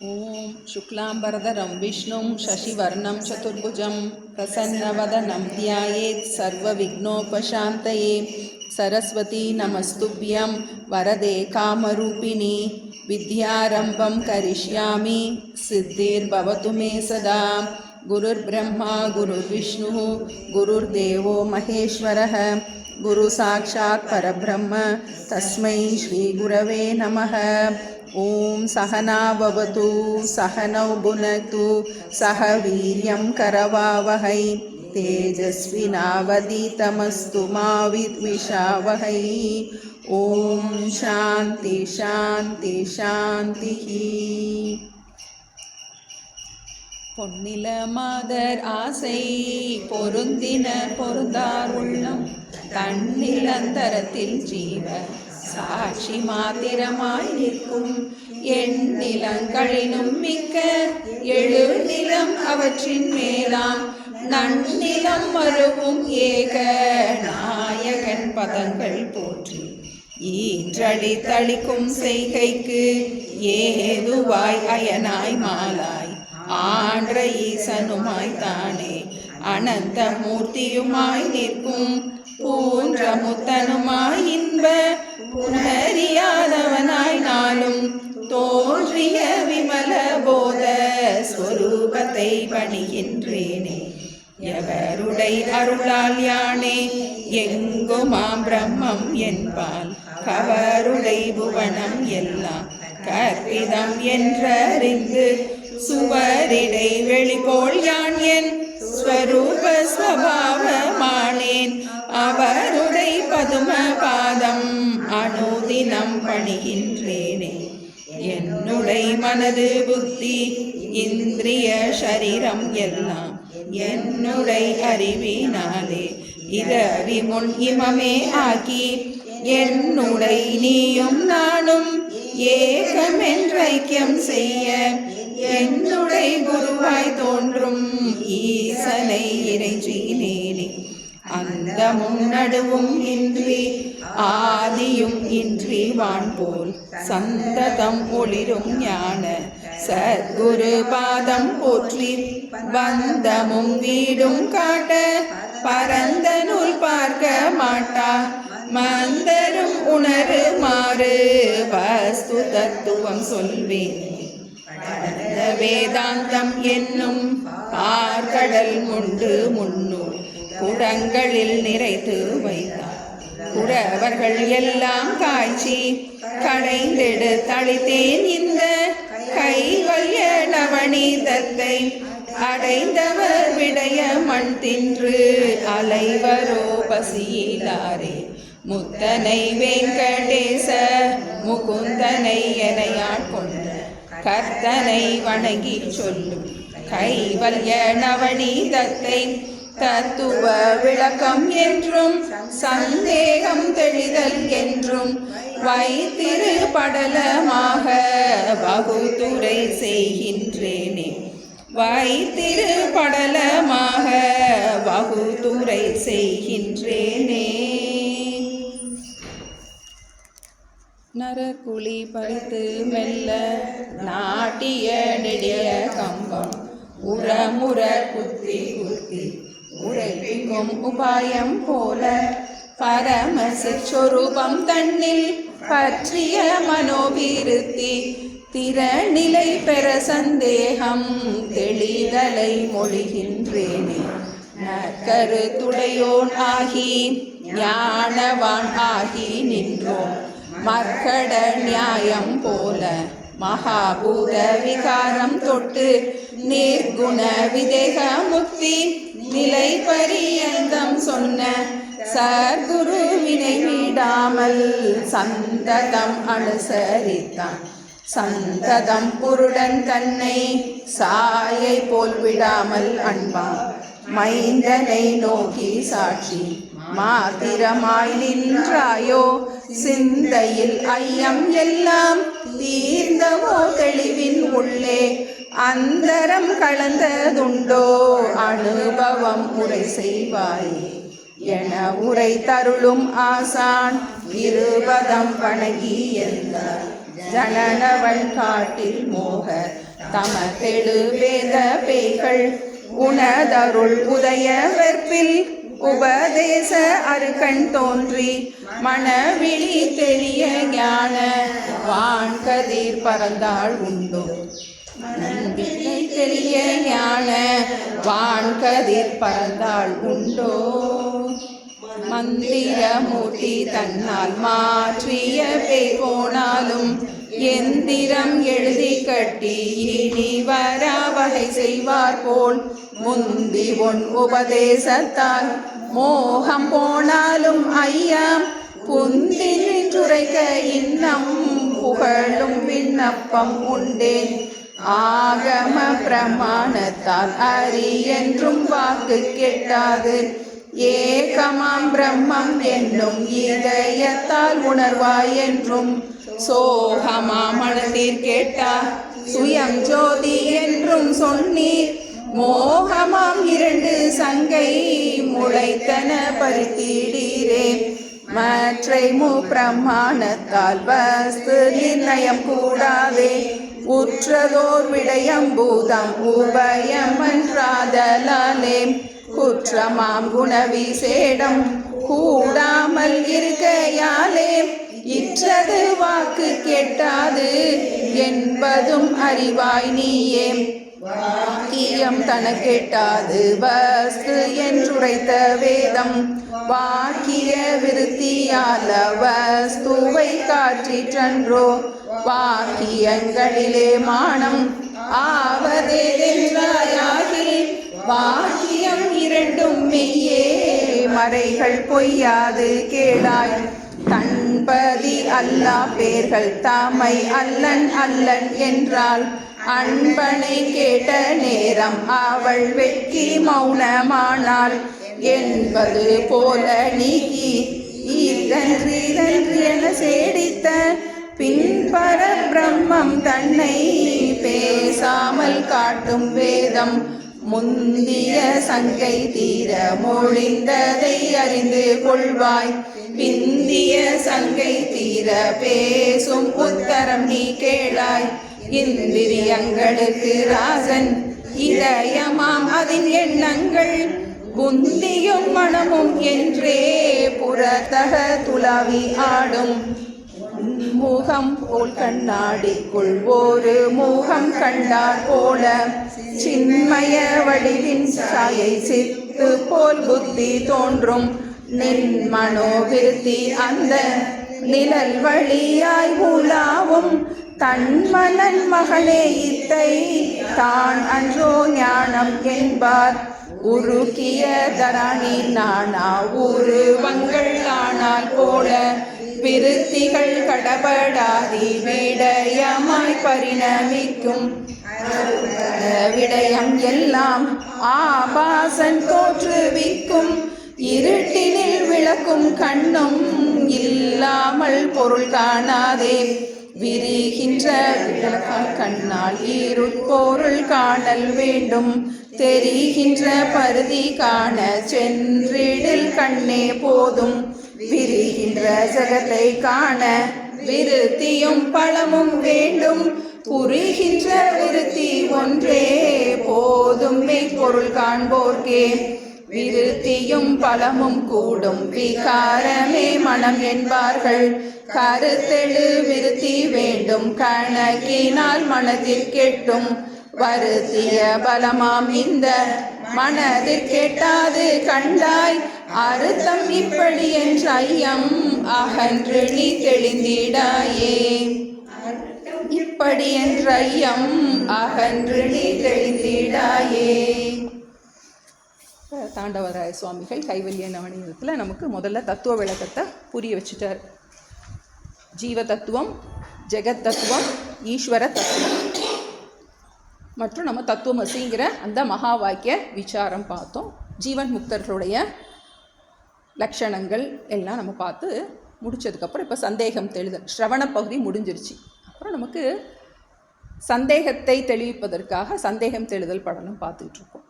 ஓம் சுக்லாம்பரதரம் விஷ்ணும் சசிவர்ணம் சதுர்புஜம் பிரசன்னவதனம் த்யாயேத் சர்வ விக்னோபசாந்தயே. சரஸ்வதி நமஸ்துப்யம் வரதே காமரூபிணி வித்யாரம்பம் கரிஷ்யாமி சித்திர்பவது மே சதா. குருர் பிரம்மா குருர் விஷ்ணு குருர் தேவோ மகேஸ்வரः குரு சாட்சாத் பரபிரம்ம தஸ்மை ஸ்ரீ குரவே நமः. ஓம் சகனா பவது சகனௌ புனக்து சக வீர்யம் கரவாவஹை தேஜஸ்வினாவதீதமஸ்து மா வித்விஷாவஹை. ஓம் சாந்தி சாந்தி சாந்தி. பொன்னில மாதர் ஆசை பொருந்தின பொருந்தார் உள்ளம் தன்னிலந்தரத்தில் ஜீவ சாட்சி மாத்திரமாய் நிற்கும் எண்ணிலங்களினும் மிக்க எழுநிலம் அவற்றின் மேலாம் நன்னிலம் மருவும் ஏக நாயகன் பதங்கள் போற்றி ஈன்றளி தளிக்கும் செய்கைக்கு ஏதுவாய் அயனாய் மாலாய் ஆன்ற ஈசனுமாய் தானே அனந்த மூர்த்தியுமாய் நிற்கும் பூன்ற முத்தனுமாய் இன்ப புனரியாதவனாய் நாளும் தோன்றிய விமல போத ஸ்வரூபத்தை பணிகின்றேனே. எவருடை அருளால் யானே எங்குமாம் பிரம்மம் என்பால் கவருடை புவனம் எல்லாம் கற்பிதம் என்றறிந்து சுவரிடை வெளிபோல் யான் என் ஸ்வரூப ஸ்வபாவமானேன். அவருடை பதும பாதம் அனுதினம் பணிகின்றேனே. என்னுடை மனது புத்தி இந்திரிய சரீரம் எல்லாம் என்னுடை அறிவினாலே இரவி முன் இமமே ஆக்கி என்னுடை நீயும் நானும் ஏகமென்றைக்கியம் செய்ய என்னுடை குருவாய் தோன்றும் ஈசனை இறைஞ்சினேனே. அந்தமும் நடுவும் இன்றி ஆதியும் இன்றி வான்போல் சந்ததம் ஒளிரும் ஞான சத்குரு பாதம் போற்றி பந்தமும் வீடும் காட்ட பரந்த நூல் பார்க்க மாட்டா மந்தரும் உணருமாறு வஸ்து தத்துவம் சொல்வேன். வேதாந்தம் என்னும் பார்க்கடல் முண்டு முன்னூல் குடங்களில் நிறைத்து வைத்தார். குறவர்கள் எல்லாம் காய்ச்சி கடைந்தெடு தளித்தேன் இந்த கைவல்ய நவநீதத்தை அடைந்தவர் விடைய மண் தின்று அலைவரோ பசியிலாரே. முத்தனை வெங்கடேச முகுந்தனை எனையாட் கொண்ட கர்த்தனை வணங்கி சொல்லும் கைவல்ய நவநீதத்தை தத்துவ விளக்கம் என்றும் சந்தேகம் தெளிதல் என்றும் வைத்திரு படலமாக வகுத்துரை செய்கின்றேனே. வைத்திரு படலமாக வகுத்துரை செய்கின்றேனே. நரகுழி பறித்து மெல்ல நாட்டிய நெடிய கம்பம் உரமுற குத்தி குத்தி உரைக்கும் உபாயம் போல பரம சிற்சொரூபம் தன்னில் பற்றிய மனோவிருத்தி திறநிலை பெற சந்தேகம் தெளிதலை மொழிகின்றேனே. நற்கருத்துடையோன் ஆகி ஞானவான் ஆகி நின்றோம் மர்க்கட நியாயம் போல மகாபூத விகாரம் தொட்டு நிர்குண விதேக முக்தி நிலை பரியந்தம் சொன்ன சர்க்குரு வினை விடாமல் சந்ததம் அனுசரித்தான். சந்ததம் புருடன் தன்னை சாயை போல் விடாமல் அன்பான் மைந்தனை நோக்கி சாட்சி மாத்திரமாய் நின்றாயோ. சிந்தையில் ஐயம் எல்லாம் தீர்ந்தவோ தெளிவின் உள்ளே அந்தரம் கலந்ததுண்டோ அனுபவம் உரை செய்வாயே. என உரை தருளும் ஆசான் இருபதம் வணங்கி எந்த ஜனனவன் காட்டில் மோக தமதெழு வேத பேய்கள் உணதருள் உதய வெற்பில் உபதேச அருகண் தோன்றி மனவிழி தெரிய ஞான வான்கதிர் பறந்தாள் உண்டோ மனவிழி தெரிய ஞான வான்கதிர் பறந்தாள் உண்டோ மந்திரமூர்த்தி தன்னால் மாற்றிய பேய் போனாலும் எந்திரம் எழுதி கட்டி இனி வரா வகை செய்வார் போல் முந்தி உன் உபதேசத்தால் மோகம் போனாலும் ஐயா புந்தி நின்றுரைக்க இன்னம் புகழும் விண்ணப்பம் உண்டேன் ஆகம பிரமாணத்தால் அறி என்றும் வாக்கு கெட்டாது ஏகமாம் பிரம்மம் என்னும் இதயத்தால் உணர்வாய் என்றும் சோகமா மனதில் கேட்டார் சுயம் ஜோதி என்றும் சொன்னீர் மோகமாம் இரண்டு சங்கை முளைத்தன பறித்தீடீரே மற்றை பிரமாணத்தால் வஸ்து நிர்ணயம் கூடாதே உற்றதோர் விடயம் பூதம் உபயம் என்றாதலாலே குற்றமாம் குணவிசேடம் கூடாமல் இருக்கையாலே இற்றது வாக்கு கெட்டாது என்பதும் அறிவாய் நீயே வாக்கியம் தனக்கெட்டாது வஸ்து என்றுரைத்த வேதம் வாக்கிய விருத்தியால வஸ்துவை காற்றிற்றன்றோ வாக்கியங்களிலே மானம் ஆவதேதென்றாயாகில் வாக்கியம் இரண்டும் மெய்யே மறைகள் பொய்யாது கேளாய் தன்பதி அல்லா பேர்கள் தாமை அல்லன் அல்லன் என்றால் அன்பனை கேட்ட நேரம் அவள் வெட்கி மௌனமானாள் என்பது போல நீக்கி இதன்றி என சேடித்த பின்பர பிரம்மம் தன்னை பேசாமல் காட்டும் வேதம் முந்திய சங்கை தீர மொழிந்ததை அறிந்து கொள்வாய் பிந்திய சங்கை தீர பேசும் உத்தரம் நீ கேளாய் இந்திரியங்களுக்கு ராசன் இதயமாம் அதன் எண்ணங்கள் புந்தியும் மனமும் என்றே புறத்தக துளாவி ஆடும் முகம் போல் கண்ணாடிக்குள் ஒரு முகம் கண்டார் போல சின்மய வடிவின் சாயை சித்து போல் புத்தி தோன்றும் நின் மனோவிருத்தி அந்த நிழல் வழியாய் உலாவும் தன்மனன் மகளே இத்தை தான் அன்றோ ஞானம் என்பார் உருக்கிய தரணி நானா உருவங்கள் ஆனால் போல விருத்திகள் கடபடாதி விடயமாய் பரிணமிக்கும் விடயம் எல்லாம் ஆபாசன் தோற்றுவிக்கும் இருட்டினில் விளக்கும் கண்ணும் இல்லாமல் பொருள் காணாதே விரிகின்ற விளக்கம் கண்ணால் இருட்பொருள் காணல் வேண்டும் தெரிகின்ற பருதி காண சென்றிடில் கண்ணே போதும் விரிகின்ற ஜகத்தை காண விருத்தியும் பலமும் வேண்டும் புரிகின்ற விருத்தி ஒன்றே போதும் மெய்ப்பொருள் காண்போர்க்கே விருத்தியும் பலமும் கூடும் விகாரமே மனம் என்பார்கள் கருத்தெழு விருத்தி வேண்டும் கணக்கினால் மனதில் கெட்டும் வருத்திய பலமாம் இந்த மனதில் கெட்டாது கண்டாய் அறுத்தம் இப்படி என்ற ஐயம் அகன்று நீ தெளிந்திடாயே இப்படி என்ற ஐயம் அகன்று நீ தெளிந்திடாயே. தாண்டவராய சுவாமிகள் கைவல்ய நவநீதத்தில் நமக்கு முதல்ல தத்துவ விளக்கத்தை புரிய வச்சுட்டார். ஜீவ தத்துவம், ஜெகத் தத்துவம், ஈஸ்வர தத்துவம் மற்றும் நம்ம தத்துவமசிங்கிற அந்த மகா வாக்கிய விசாரம் பார்த்தோம். ஜீவன் முக்தர்களுடைய லட்சணங்கள் எல்லாம் நம்ம பார்த்து முடித்ததுக்கப்புறம் இப்போ சந்தேகம் தெளிதல் ஸ்ரவண பகுதி முடிஞ்சிருச்சு. அப்புறம் நமக்கு சந்தேகத்தை தெளிவிப்பதற்காக சந்தேகம் தெளிதல் படலம் பார்த்துக்கிட்டு இருக்கோம்.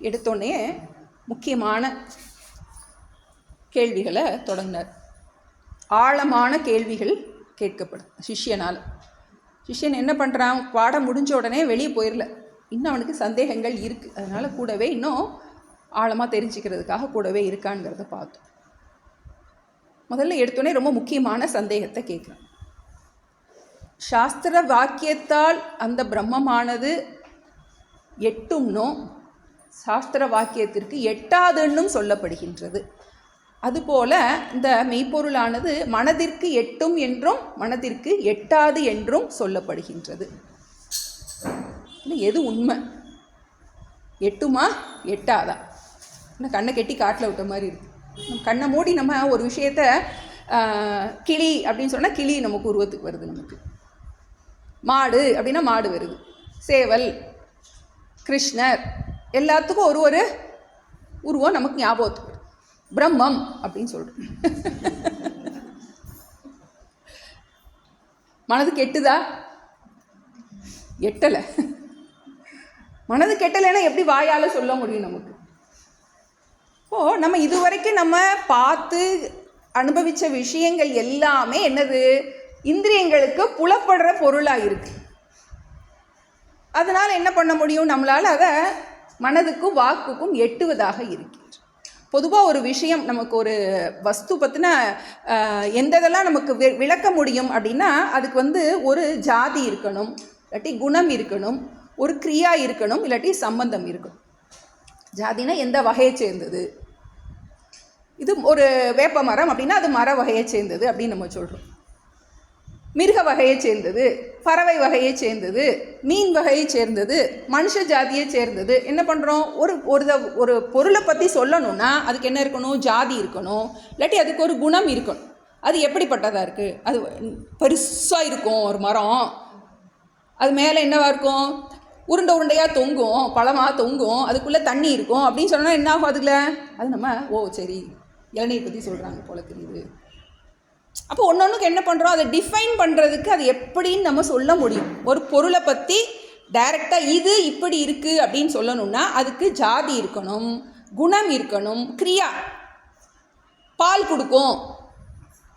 எடுத்தோடனே முக்கியமான கேள்விகளை தொடங்கினார். ஆழமான கேள்விகள் கேட்கப்படும் சிஷ்யனால். சிஷ்யன் என்ன பண்ணுறான், பாடம் முடிஞ்ச உடனே வெளியே போயிடல, இன்னும் அவனுக்கு சந்தேகங்கள் இருக்குது. அதனால் கூடவே இன்னும் ஆழமாக தெரிஞ்சுக்கிறதுக்காக கூடவே இருக்கான்ங்கிறத பார்த்தோம். முதல்ல எடுத்தோடனே ரொம்ப முக்கியமான சந்தேகத்தை கேட்குறான். சாஸ்திர வாக்கியத்தால் அந்த பிரம்மமானது எட்டும்னும் சாஸ்திர வாக்கியத்திற்கு எட்டாதுன்னும் சொல்லப்படுகின்றது. அதுபோல் இந்த மெய்ப்பொருளானது மனதிற்கு எட்டும் என்றும் மனதிற்கு எட்டாது என்றும் சொல்லப்படுகின்றது. எது உண்மை? எட்டுமா எட்டாதா? இன்னும் கண்ணை கெட்டி காட்டில் விட்ட மாதிரி இருக்குது. கண்ணை மூடி நம்ம ஒரு விஷயத்த கிளி அப்படின்னு சொன்னால் கிளி நமக்கு உருவத்துக்கு வருது, நமக்கு மாடு அப்படின்னா மாடு வருது, சேவல், கிருஷ்ணர், எல்லாத்துக்கும் ஒரு ஒரு உருவம் நமக்கு ஞாபகத்துக்கு வருது. பிரம்மம் அப்படின்னு சொல்கிறோம். மனது கெட்டுதா? எட்டலை. மனது கெட்டலைன்னா எப்படி வாயால் சொல்ல முடியும் நமக்கு? நம்ம இதுவரைக்கும் நம்ம பார்த்து அனுபவித்த விஷயங்கள் எல்லாமே என்னது, இந்திரியங்களுக்கு புலப்படுற பொருளாக இருக்குது. அதனால் என்ன பண்ண முடியும், நம்மளால் அதை மனதுக்கும் வாக்குக்கும் எட்டுவதாக இருக்கின்ற. பொதுவாக ஒரு விஷயம், நமக்கு ஒரு வஸ்து பற்றின எந்ததெல்லாம் நமக்கு விளக்க முடியும் அப்படின்னா அதுக்கு ஒரு ஜாதி இருக்கணும், இல்லாட்டி குணம் இருக்கணும், ஒரு கிரியா இருக்கணும், இல்லாட்டி சம்பந்தம் இருக்கணும். ஜாதினா எந்த வகையை சேர்ந்தது, இது ஒரு வேப்ப மரம் அப்படின்னா அது மர வகையை சேர்ந்தது அப்படின்னு நம்ம சொல்கிறோம். மிருக வகையை சேர்ந்தது, பறவை வகையை சேர்ந்தது, மீன் வகையை சேர்ந்தது, மனுஷ ஜாதியை சேர்ந்தது. என்ன பண்ணுறோம், ஒரு பொருளை பற்றி சொல்லணும்னா அதுக்கு என்ன இருக்கணும், ஜாதி இருக்கணும், இல்லாட்டி அதுக்கு ஒரு குணம் இருக்கணும். அது எப்படிப்பட்டதாக இருக்குது, அது பெருசாக இருக்கும் ஒரு மரம், அது மேலே என்னவாக இருக்கும், உருண்டை உருண்டையாக தொங்கும், பழமாக தொங்கும், அதுக்குள்ளே தண்ணி இருக்கும் அப்படின்னு சொன்னால் என்ன ஆகும் அதுக்குள்ள, அது நம்ம சரி இளநீர் பற்றி சொல்கிறாங்க போல தெரியுது. அப்போ ஒன்றொன்றுக்கு என்ன பண்ணுறோம், அதை டிஃபைன் பண்ணுறதுக்கு அது எப்படின்னு நம்ம சொல்ல முடியும். ஒரு பொருளை பற்றி டைரெக்டாக இது இப்படி இருக்குது அப்படின்னு சொல்லணும்னா அதுக்கு ஜாதி இருக்கணும், குணம் இருக்கணும், கிரியா. பால் கொடுக்கும்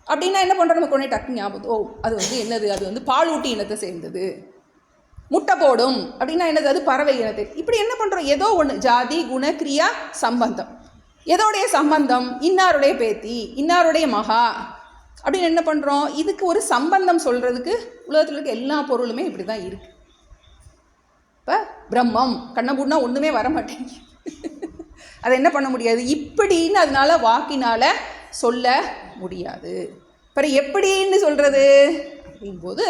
அப்படின்னா என்ன பண்ணுறோம், நமக்கு உடனே டக்கு ஞாபகம், அது என்னது, அது பால் ஊட்டி இனத்தை சேர்ந்தது. முட்டை போடும் அப்படின்னா என்னது, அது பறவை இனத்தை. இப்படி என்ன பண்ணுறோம், ஏதோ ஒன்று, ஜாதி, குண, கிரியா, சம்பந்தம். எதோடைய சம்பந்தம், இன்னாருடைய பேத்தி, இன்னாருடைய மகா அப்படின்னு என்ன பண்ணுறோம், இதுக்கு ஒரு சம்பந்தம் சொல்கிறதுக்கு உலகத்தில் இருக்க எல்லா பொருளுமே இப்படி தான் இருக்குது. இப்போ பிரம்மம் கண்ணை மூடினா ஒன்றுமே வர மாட்டேங்குது. அதை என்ன பண்ண முடியாது, இப்படின்னு அதனால வாக்கினால் சொல்ல முடியாது. அப்புறம் எப்படின்னு சொல்கிறது அப்படிங்கும்போது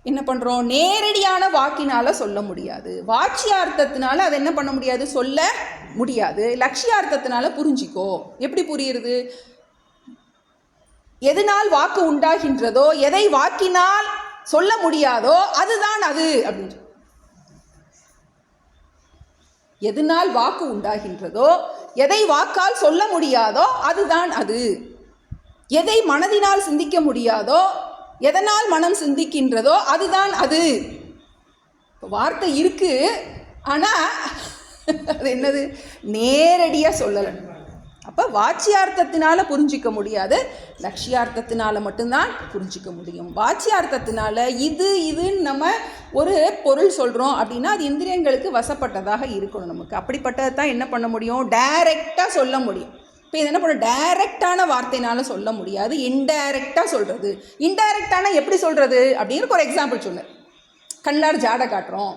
என்ன பண்ணுறோம், நேரடியான வாக்கினால் சொல்ல முடியாது, வாட்சியார்த்தத்தினால அதை என்ன பண்ண முடியாது, சொல்ல முடியாது. லட்சியார்த்தத்தினால புரிஞ்சிக்கோ. எப்படி புரியுறது, எதனால் வாக்கு உண்டாகின்றதோ, எதை வாக்கினால் சொல்ல முடியாதோ அதுதான் அது அப்படின்னு. எதனால் வாக்கு உண்டாகின்றதோ, எதை வாக்கால் சொல்ல முடியாதோ அதுதான் அது. எதை மனதினால் சிந்திக்க முடியாதோ, எதனால் மனம் சிந்திக்கின்றதோ அதுதான் அது. வார்த்தை இருக்கு, ஆனால் அது என்னது, நேரடியாக சொல்லலை. அப்போ வாட்சியார்த்தத்தினால புரிஞ்சிக்க முடியாது, லட்சியார்த்தத்தினால மட்டும்தான் புரிஞ்சிக்க முடியும். வாட்சியார்த்தத்தினால இதுன்னு நம்ம ஒரு பொருள் சொல்கிறோம் அப்படின்னா அது இந்திரியங்களுக்கு வசப்பட்டதாக இருக்கணும் நமக்கு. அப்படிப்பட்டதை தான் என்ன பண்ண முடியும், டைரெக்டாக சொல்ல முடியும். இப்போ இது என்ன பண்ண, டைரெக்டான வார்த்தைனால சொல்ல முடியாது, இன்டைரக்டாக சொல்கிறது. இன்டைரக்டான எப்படி சொல்கிறது அப்படின்னு ஒரு எக்ஸாம்பிள் சொன்னேன். கண்ணார் ஜாடை காட்டுறோம்,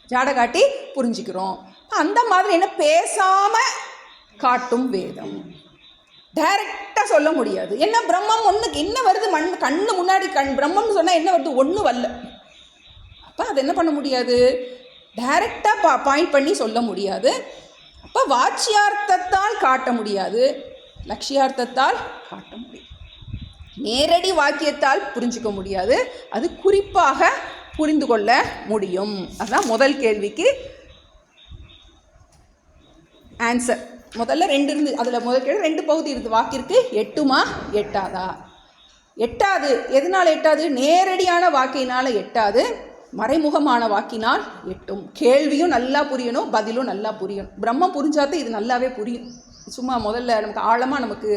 ஜாடை காட்டி புரிஞ்சுக்கிறோம். அந்த மாதிரி என்ன, பேசாமல் காட்டும் வேதம். டைரெக்டாக சொல்ல முடியாது. என்ன பிரம்மம் ஒன்றுக்கு என்ன வருது, கண்ணு முன்னாடி பிரம்மம்னு சொன்னால் என்ன வருது, ஒன்றும் வரல. அப்போ அது என்ன பண்ண முடியாது, டைரெக்டாக பாயிண்ட் பண்ணி சொல்ல முடியாது. அப்போ வாட்சியார்த்தத்தால் காட்ட முடியாது, லட்சியார்த்தத்தால் காட்ட முடியும். நேரடி வாக்கியத்தால் புரிஞ்சிக்க முடியாது, அது குறிப்பாக புரிந்து கொள்ள முடியும். அதுதான் முதல் கேள்விக்கு ஆன்சர். முதல்ல ரெண்டு இருந்து, அதில் முதல் கேள்வி ரெண்டு பகுதி இருக்குது. வாக்கிற்கு எட்டுமா எட்டாதா? எட்டாது. எதனால் எட்டாது, நேரடியான வாக்கினால் எட்டாது, மறைமுகமான வாக்கினால் எட்டும். கேள்வியும் நல்லா புரியணும், பதிலும் நல்லா புரியணும். பிரம்மம் புரிஞ்சாதான் இது நல்லாவே புரியும். சும்மா முதல்ல நமக்கு ஆழமாக நமக்கு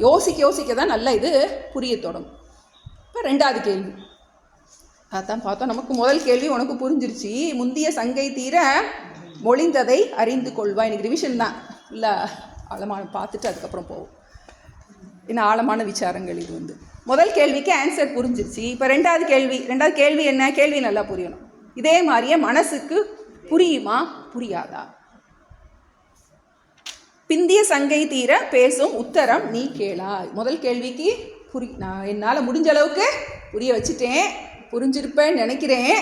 யோசிக்க தான் நல்லா இது புரிய தொடங்கும். இப்போ 2வது கேள்வி அதான் பார்த்தோம். நமக்கு முதல் கேள்வி உனக்கு புரிஞ்சிருச்சு. முந்திய சங்கை தீர மொழிந்ததை அறிந்து கொள்வா. எனக்கு ரிவிஷன் தான் இல்லை, ஆழமான பார்த்துட்டு அதுக்கப்புறம் போவோம். இன்னும் ஆழமான விசாரங்கள் இது முதல் கேள்விக்கு ஆன்சர் புரிஞ்சிருச்சு. இப்போ 2வது கேள்வி என்ன? கேள்வி நல்லா புரியணும். இதே மாதிரியே மனசுக்கு புரியுமா புரியாதா? பிந்திய சங்கை தீர பேசும் உத்தரம் நீ கேளாய். முதல் கேள்விக்கு நான் என்னால் முடிஞ்ச அளவுக்கு புரிய வச்சுட்டேன், புரிஞ்சிருப்பேன்னு நினைக்கிறேன்.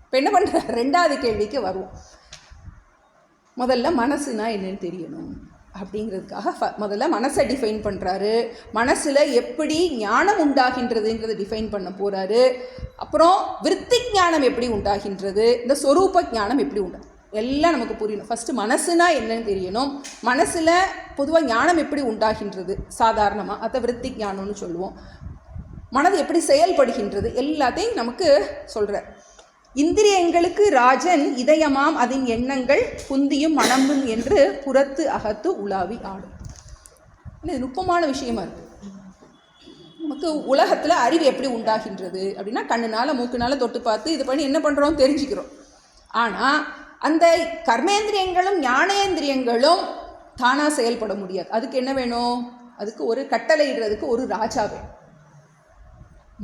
இப்போ என்ன பண்ணுற? 2வது கேள்விக்கு வருவோம். முதல்ல மனசுனா என்னன்னு தெரியணும் அப்படிங்கிறதுக்காக முதல்ல மனசை டிஃபைன் பண்ணுறாரு. மனசில் எப்படி ஞானம் உண்டாகின்றதுங்கிறத டிஃபைன் பண்ண போகிறாரு. அப்புறம் விருத்தி ஞானம் எப்படி உண்டாகின்றது, இந்த சொரூப ஞானம் எப்படி உண்டா, எல்லாம் நமக்கு புரியணும். ஃபஸ்ட்டு மனசுனா என்னன்னு தெரியணும். மனசில் பொதுவாக ஞானம் எப்படி உண்டாகின்றது சாதாரணமாக, அதை விருத்தி ஞானம்னு சொல்லுவோம். மனது எப்படி செயல்படுகின்றது எல்லாத்தையும் நமக்கு சொல்கிறார். இந்திரியங்களுக்கு ராஜன் இதயமாம் அதன் எண்ணங்கள் புந்தியும் மனமும் என்று புறத்து அகத்து உலாவி ஆடும். இது நுட்பமான விஷயமா இருக்குது. நமக்கு உலகத்தில் அறிவு எப்படி உண்டாகின்றது அப்படின்னா கண்ணுனால மூக்குனால தொட்டு பார்த்து இது பண்ணி என்ன பண்ணுறோம் தெரிஞ்சுக்கிறோம். ஆனால் அந்த கர்மேந்திரியங்களும் ஞானேந்திரியங்களும் தானாக செயல்பட முடியாது. அதுக்கு என்ன வேணும்? அதுக்கு ஒரு கட்டளையிடுறதுக்கு ஒரு ராஜா வேணும்.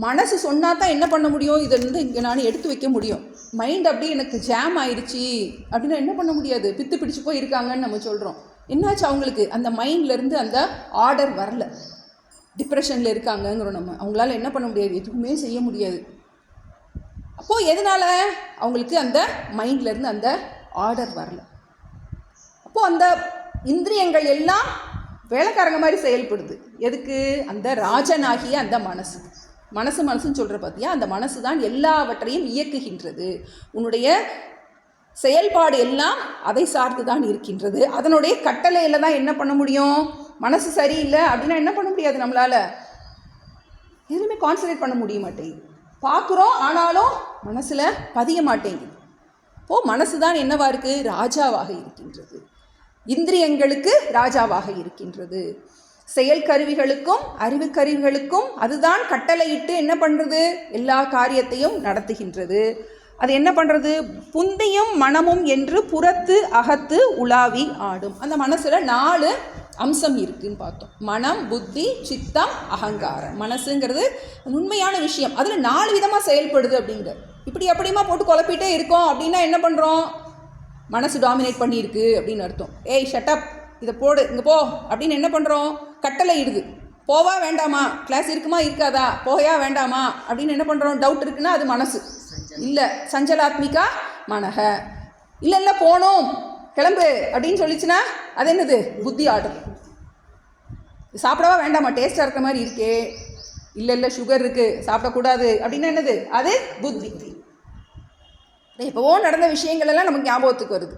மனசு சொன்னால் தான் என்ன பண்ண முடியும்? இதை இங்கே நான் எடுத்து வைக்க முடியும். மைண்ட் அப்படி எனக்கு ஜாம் ஆயிடுச்சு அப்படின்னா என்ன பண்ண முடியாது. பித்து பிடிச்சு போய் இருக்காங்கன்னு நம்ம சொல்கிறோம். என்னாச்சு அவங்களுக்கு? அந்த மைண்ட்லேருந்து அந்த ஆர்டர் வரல, டிப்ரெஷனில் இருக்காங்கங்கிறோம் நம்ம. அவங்களால என்ன பண்ண முடியாது, எதுவுமே செய்ய முடியாது. அப்போது எதனால்? அவங்களுக்கு அந்த மைண்ட்லேருந்து அந்த ஆர்டர் வரல. அப்போது அந்த இந்திரியங்கள் எல்லாம் வேலைக்காரங்க மாதிரி செயல்படுது. எதுக்கு? அந்த ராஜனாகிய அந்த மனசுன்னு சொல்கிற பார்த்தியா, அந்த மனசு தான் எல்லாவற்றையும் இயக்குகின்றது. உன்னுடைய செயல்பாடு எல்லாம் அதை சார்ந்து தான் இருக்கின்றது. அதனுடைய கட்டளையில் தான் என்ன பண்ண முடியும். மனசு சரியில்லை அப்படின்னா என்ன பண்ண முடியாது, நம்மளால் எதுவுமே கான்சன்ட்ரேட் பண்ண முடிய மாட்டேங்குது. பார்க்குறோம் ஆனாலும் மனசில் பதிய மாட்டேங்குது. இப்போது மனசு தான் என்னவாக இருக்குது? ராஜாவாக இருக்கின்றது. இந்திரியங்களுக்கு ராஜாவாக இருக்கின்றது. செயல் கருவிகளுக்கும் அறிவு கருவிகளுக்கும் அதுதான் கட்டளையிட்டு என்ன பண்ணுறது? எல்லா காரியத்தையும் நடத்துகின்றது. அது என்ன பண்ணுறது? புந்தியும் மனமும் என்று புறத்து அகத்து உலாவி ஆடும். அந்த மனசில் 4 அம்சம் இருக்குதுன்னு பார்த்தோம். மனம், புத்தி, சித்தம், அகங்காரம். மனசுங்கிறது உண்மையான விஷயம். அதில் 4 விதமாக செயல்படுது அப்படிங்கிற. இப்படி அப்படியுமா போட்டு குழப்பிட்டே இருக்கோம் அப்படின்னா என்ன பண்ணுறோம்? மனசு டாமினேட் பண்ணியிருக்கு அப்படின்னு அர்த்தம். ஏய் ஷட்டப், இதை போடு, இங்கே போ அப்படின்னு என்ன பண்ணுறோம்? கட்டளை இடுது. போவா வேண்டாமா, கிளாஸ் இருக்குமா இருக்காதா, போயா வேண்டாமா அப்படின்னு என்ன பண்ணுறோம்? டவுட் இருக்குன்னா அது மனசு. இல்லை சஞ்சலாத்மிகா மனக. இல்லை போகணும் கிளம்பு அப்படின்னு சொல்லிச்சுன்னா அது என்னது? புத்தி ஆர்டர். சாப்பிடவா வேண்டாமா, டேஸ்ட்டாக இருக்கிற மாதிரி இருக்கே, இல்லை சுகர் இருக்குது சாப்பிடக்கூடாது அப்படின்னா என்னது? அது புத்தி. எப்போவோ நடந்த விஷயங்கள் எல்லாம் நமக்கு ஞாபகத்துக்கு வருது.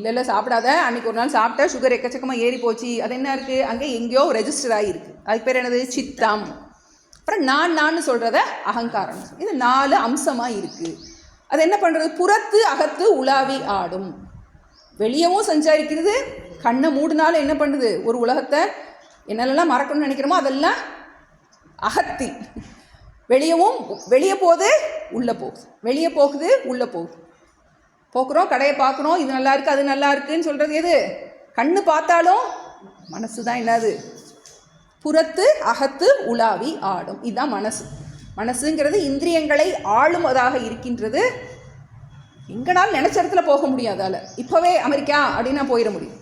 இல்லை சாப்பிடாத, அன்றைக்கி ஒரு நாள் சாப்பிட்டா சுகர் எக்கச்சக்கமாக ஏறி போச்சு, அது என்ன இருக்குது? அங்கே எங்கேயோ ரெஜிஸ்டர் ஆகிருக்கு. அதுக்கு பேர் என்னது? சித்தம். அப்புறம் நான் சொல்கிறத அகங்காரம். இது 4 அம்சமாக இருக்குது. அது என்ன பண்ணுறது? புறத்து அகத்து உலாவி ஆடும். வெளியவும் சஞ்சாரிக்கிறது. கண்ணை மூடினாலும் என்ன பண்ணுது? ஒரு உலகத்தை என்னெல்லாம் மறக்கணும்னு நினைக்கிறோமோ அதெல்லாம் அகத்தில். வெளியே போகுது உள்ளே போகுது, வெளியே போகுது உள்ளே போகுது. போக்குறோம், கடையை பார்க்குறோம், இது நல்லா இருக்குது அது நல்லா இருக்குதுன்னு சொல்கிறது எது? கண்ணு பார்த்தாலும் மனசு தான் என்னது? புறத்து அகத்து உலாவி ஆடும். இதுதான் மனசுங்கிறது இந்திரியங்களை ஆளுமதாக இருக்கின்றது. எங்கனாலும் நினச்ச இடத்துல போக முடியாதால. இப்போவே அமெரிக்கா அப்படின்னா போயிட முடியும்.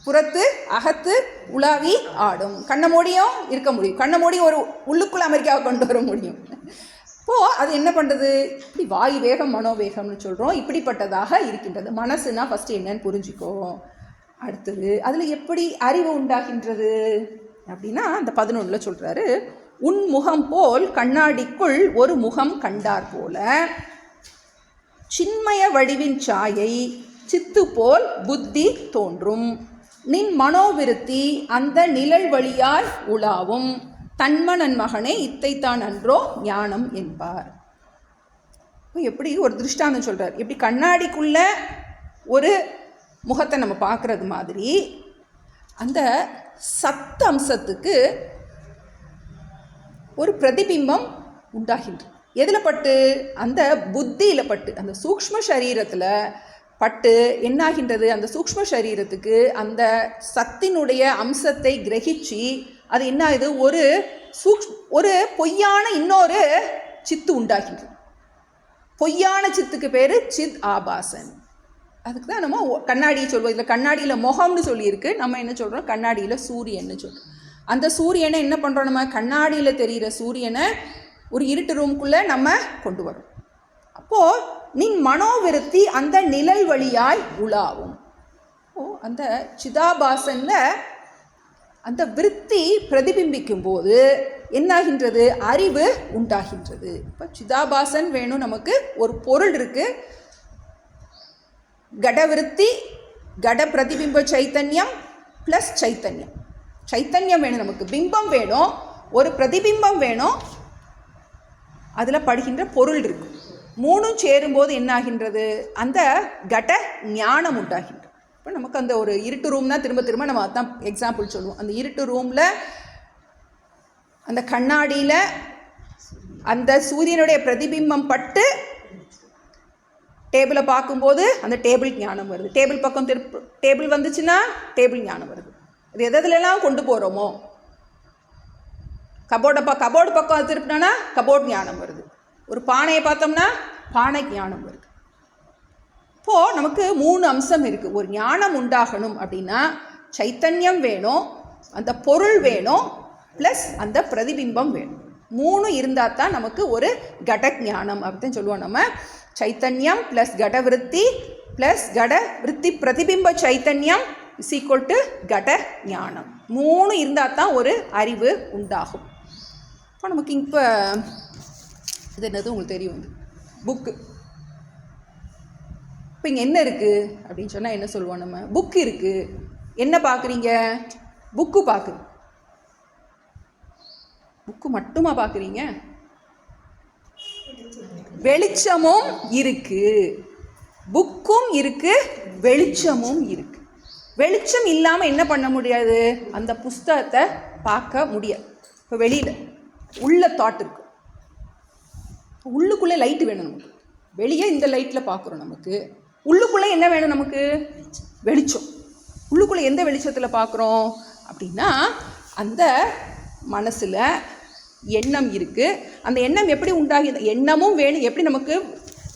புறத்து அகத்து உலாவி ஆடும். கண்ணை மூடியும் இருக்க முடியும், கண்ணை மூடி ஒரு உள்ளுக்குள்ளே அமெரிக்காவை கொண்டு வர முடியும். இப்போது அது என்ன பண்ணுறது? இப்படி வாயு வேகம் மனோவேகம்னு சொல்கிறோம். இப்படிப்பட்டதாக இருக்கின்றது. மனசுனா ஃபஸ்ட்டு என்னன்னு புரிஞ்சுக்கோ. அடுத்தது அதில் எப்படி அறிவு உண்டாகின்றது அப்படின்னா அந்த 11 சொல்கிறாரு. உன் முகம் போல் கண்ணாடிக்குள் ஒரு முகம் கண்டார் போல சின்மய வடிவின் சாயை சித்து போல் புத்தி தோன்றும். நின் மனோவிருத்தி அந்த நிழல் வழியாய் உலாவும் தன்மனன் மகனே இத்தைத்தான் அன்றோ ஞானம் என்பார். எப்படி ஒரு திருஷ்டாந்தம் சொல்கிறார். எப்படி கண்ணாடிக்குள்ள ஒரு முகத்தை நம்ம பார்க்குறது மாதிரி அந்த சத்த அம்சத்துக்கு ஒரு பிரதிபிம்பம் உண்டாகின்றது. எதில் பட்டு? அந்த புத்தியில் பட்டு, அந்த சூக்ஷ்ம சரீரத்தில் பட்டு என்னாகின்றது, அந்த சூக்ஷ்ம சரீரத்துக்கு அந்த சத்தினுடைய அம்சத்தை கிரகிச்சு அது என்ன ஆகுது, ஒரு பொய்யான இன்னொரு சித்து உண்டாகின்றது. பொய்யான சித்துக்கு பேர் சித் ஆபாசன். அதுக்கு தான் நம்ம கண்ணாடியை சொல்வோம். இதில் கண்ணாடியில் முகம்னு சொல்லியிருக்கு, நம்ம என்ன சொல்கிறோம், கண்ணாடியில் சூரியன்னு சொல்கிறோம். அந்த சூரியனை என்ன பண்ணுறோம், நம்ம கண்ணாடியில் தெரிகிற சூரியனை ஒரு இருட்டு ரூம்குள்ளே நம்ம கொண்டு வரோம். அப்போது நின் மனோவிருத்தி அந்த நிழல் வழியாய் உலாவும். அந்த சிதாபாசனில் அந்த விருத்தி பிரதிபிம்பிக்கும் போது என்னாகின்றது, அறிவு உண்டாகின்றது. இப்போ சிதாபாசன் வேணும், நமக்கு ஒரு பொருள் இருக்குது, கடவிருத்தி கட பிரதிபிம்ப சைத்தன்யம் ப்ளஸ் சைத்தன்யம். சைத்தன்யம் வேணும் நமக்கு, பிம்பம் வேணும், ஒரு பிரதிபிம்பம் வேணும், அதில் படுகின்ற பொருள் இருக்கு. மூணும் சேரும்போது என்னாகின்றது, அந்த கட ஞானம் உண்டாகின்றது. இப்போ நமக்கு அந்த ஒரு இருட்டு ரூம் தான் திரும்ப திரும்ப நம்ம அதான் எக்ஸாம்பிள் சொல்லுவோம். அந்த இருட்டு ரூமில் அந்த கண்ணாடியில் அந்த சூரியனுடைய பிரதிபிம்பம் பட்டு டேபிளை பார்க்கும்போது அந்த டேபிள் ஞானம் வருது. டேபிள் பக்கம் டேபிள் வந்துச்சுன்னா டேபிள் ஞானம் வருது. இது எதுலெல்லாம் கொண்டு போகிறோமோ, கபோர்டு பக்கம் திருப்பினோன்னா கபோர்ட் ஞானம் வருது. ஒரு பானையை பார்த்தோம்னா பானை ஞானம் வருது. இப்போது நமக்கு 3 அம்சம் இருக்குது. ஒரு ஞானம் உண்டாகணும் அப்படின்னா சைத்தன்யம் வேணும், அந்த பொருள் வேணும், ப்ளஸ் அந்த பிரதிபிம்பம் வேணும். 3 இருந்தால் தான் நமக்கு ஒரு கட ஞானம் அப்படின்னு சொல்லுவோம். நம்ம சைத்தன்யம் ப்ளஸ் கடவிருத்தி ப்ளஸ் கடவிருத்தி பிரதிபிம்ப சைத்தன்யம் இஸ் ஈக்குவல் டு கட ஞானம். 3 இருந்தால் தான் ஒரு அறிவு உண்டாகும். இப்போ நமக்கு இப்போ இது என்னது உங்களுக்கு தெரியும், புக்கு. இப்போ இங்கே என்ன இருக்குது அப்படின்னு சொன்னால் என்ன சொல்லுவோம், நம்ம புக்கு இருக்குது. என்ன பார்க்குறீங்க, புக்கு பார்க்குது. புக்கு மட்டுமா பார்க்குறீங்க, வெளிச்சமும் இருக்குது, புக்கும் இருக்குது, வெளிச்சமும் இருக்குது. வெளிச்சம் இல்லாமல் என்ன பண்ண முடியாது, அந்த புஸ்தகத்தை பார்க்க முடியாது. இப்போ வெளியில் உள்ள தாட் இருக்கு, உள்ளுக்குள்ளே லைட்டு வேணும் நமக்கு. வெளியே இந்த லைட்டில் பார்க்குறோம், நமக்கு உள்ளுக்குள்ளே என்ன வேணும், நமக்கு வெளிச்சம். உள்ளுக்குள்ளே எந்த வெளிச்சத்தில் பார்க்குறோம் அப்படின்னா அந்த மனசில் எண்ணம் இருக்குது. அந்த எண்ணம் எப்படி உண்டாகி, எண்ணமும் வேணும். எப்படி நமக்கு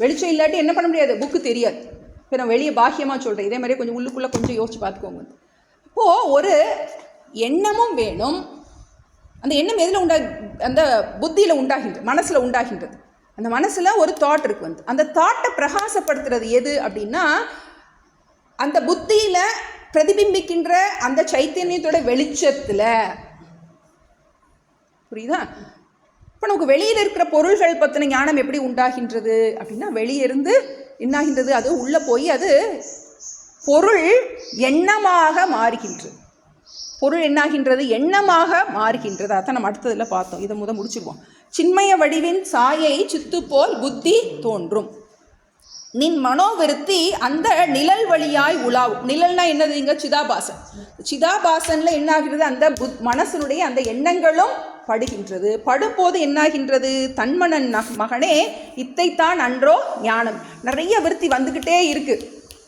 வெளிச்சம் இல்லாட்டி என்ன பண்ண முடியாது, புக்கு தெரியாது. இப்போ நான் வெளியே பாக்கியமாக சொல்கிறேன், இதே மாதிரியே கொஞ்சம் உள்ளுக்குள்ளே கொஞ்சம் யோசிச்சு பார்த்துக்கோங்க. இப்போது ஒரு எண்ணமும் வேணும். அந்த எண்ணம் எதில் அந்த புத்தியில் உண்டாகின்றது, மனசில் உண்டாகின்றது. அந்த மனசில் ஒரு தாட் இருக்குது. அந்த தாட்டை பிரகாசப்படுத்துறது எது அப்படின்னா அந்த புத்தியில் பிரதிபிம்பிக்கின்ற அந்த சைத்தன்யத்தோட வெளிச்சத்தில். புரியுதா? இப்போ நமக்கு வெளியில் இருக்கிற பொருள்கள் பற்றின ஞானம் எப்படி உண்டாகின்றது அப்படின்னா வெளியிருந்து என்னாகின்றது, அது உள்ளே போய் அது பொருள் எண்ணமாக மாறுகின்றது. பொருள் என்னாகின்றது, எண்ணமாக மாறுகின்றது. அதான் நம்ம அடுத்ததில் பார்த்தோம். இதை முடிச்சிருவோம். சின்மய வடிவின் சாயை சித்து போல் புத்தி தோன்றும், நின் மனோவிருத்தி அந்த நிழல் வழியாய் உலாவும். நிழல்னா என்னது, இங்கே சிதாபாசன். சிதாபாசனில் என்னாகிறது, அந்த மனசனுடைய அந்த எண்ணங்களும் படுகின்றது. படும்போது என்னாகின்றது, தன்மனன் மகனே இத்தைத்தான் அன்றோ ஞானம். நிறைய விருத்தி வந்துக்கிட்டே இருக்குது.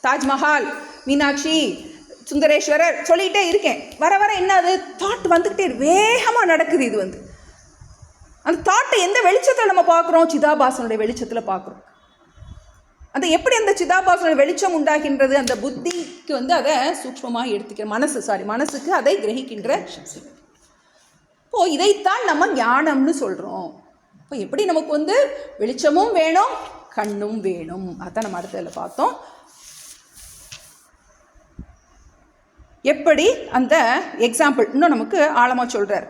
தாஜ்மஹால், மீனாட்சி, சுந்தரேஸ்வரர் சொல்லிகிட்டே இருக்கேன். வர வர என்ன, அது தாட் வந்துக்கிட்டே வேகமாக நடக்குது. இது அந்த தாட்டை எந்த வெளிச்சத்தில் நம்ம பார்க்குறோம், சிதாபாசனுடைய வெளிச்சத்தில் பார்க்குறோம். அந்த எப்படி அந்த சிதாபாசனுடைய வெளிச்சம் உண்டாகின்றது, அந்த புத்திக்கு அதை சூக்ஷ்மமாக எடுத்துக்கிற மனசுக்கு அதை கிரகிக்கின்ற சக்தி. இப்போது இதைத்தான் நம்ம ஞானம்னு சொல்கிறோம். இப்போ எப்படி நமக்கு வெளிச்சமும் வேணும், கண்ணும் வேணும். அதான் நம்ம அடுத்ததில் பார்த்தோம். எப்படி அந்த எக்ஸாம்பிள் இன்னும் நமக்கு ஆழமாக சொல்கிறார்.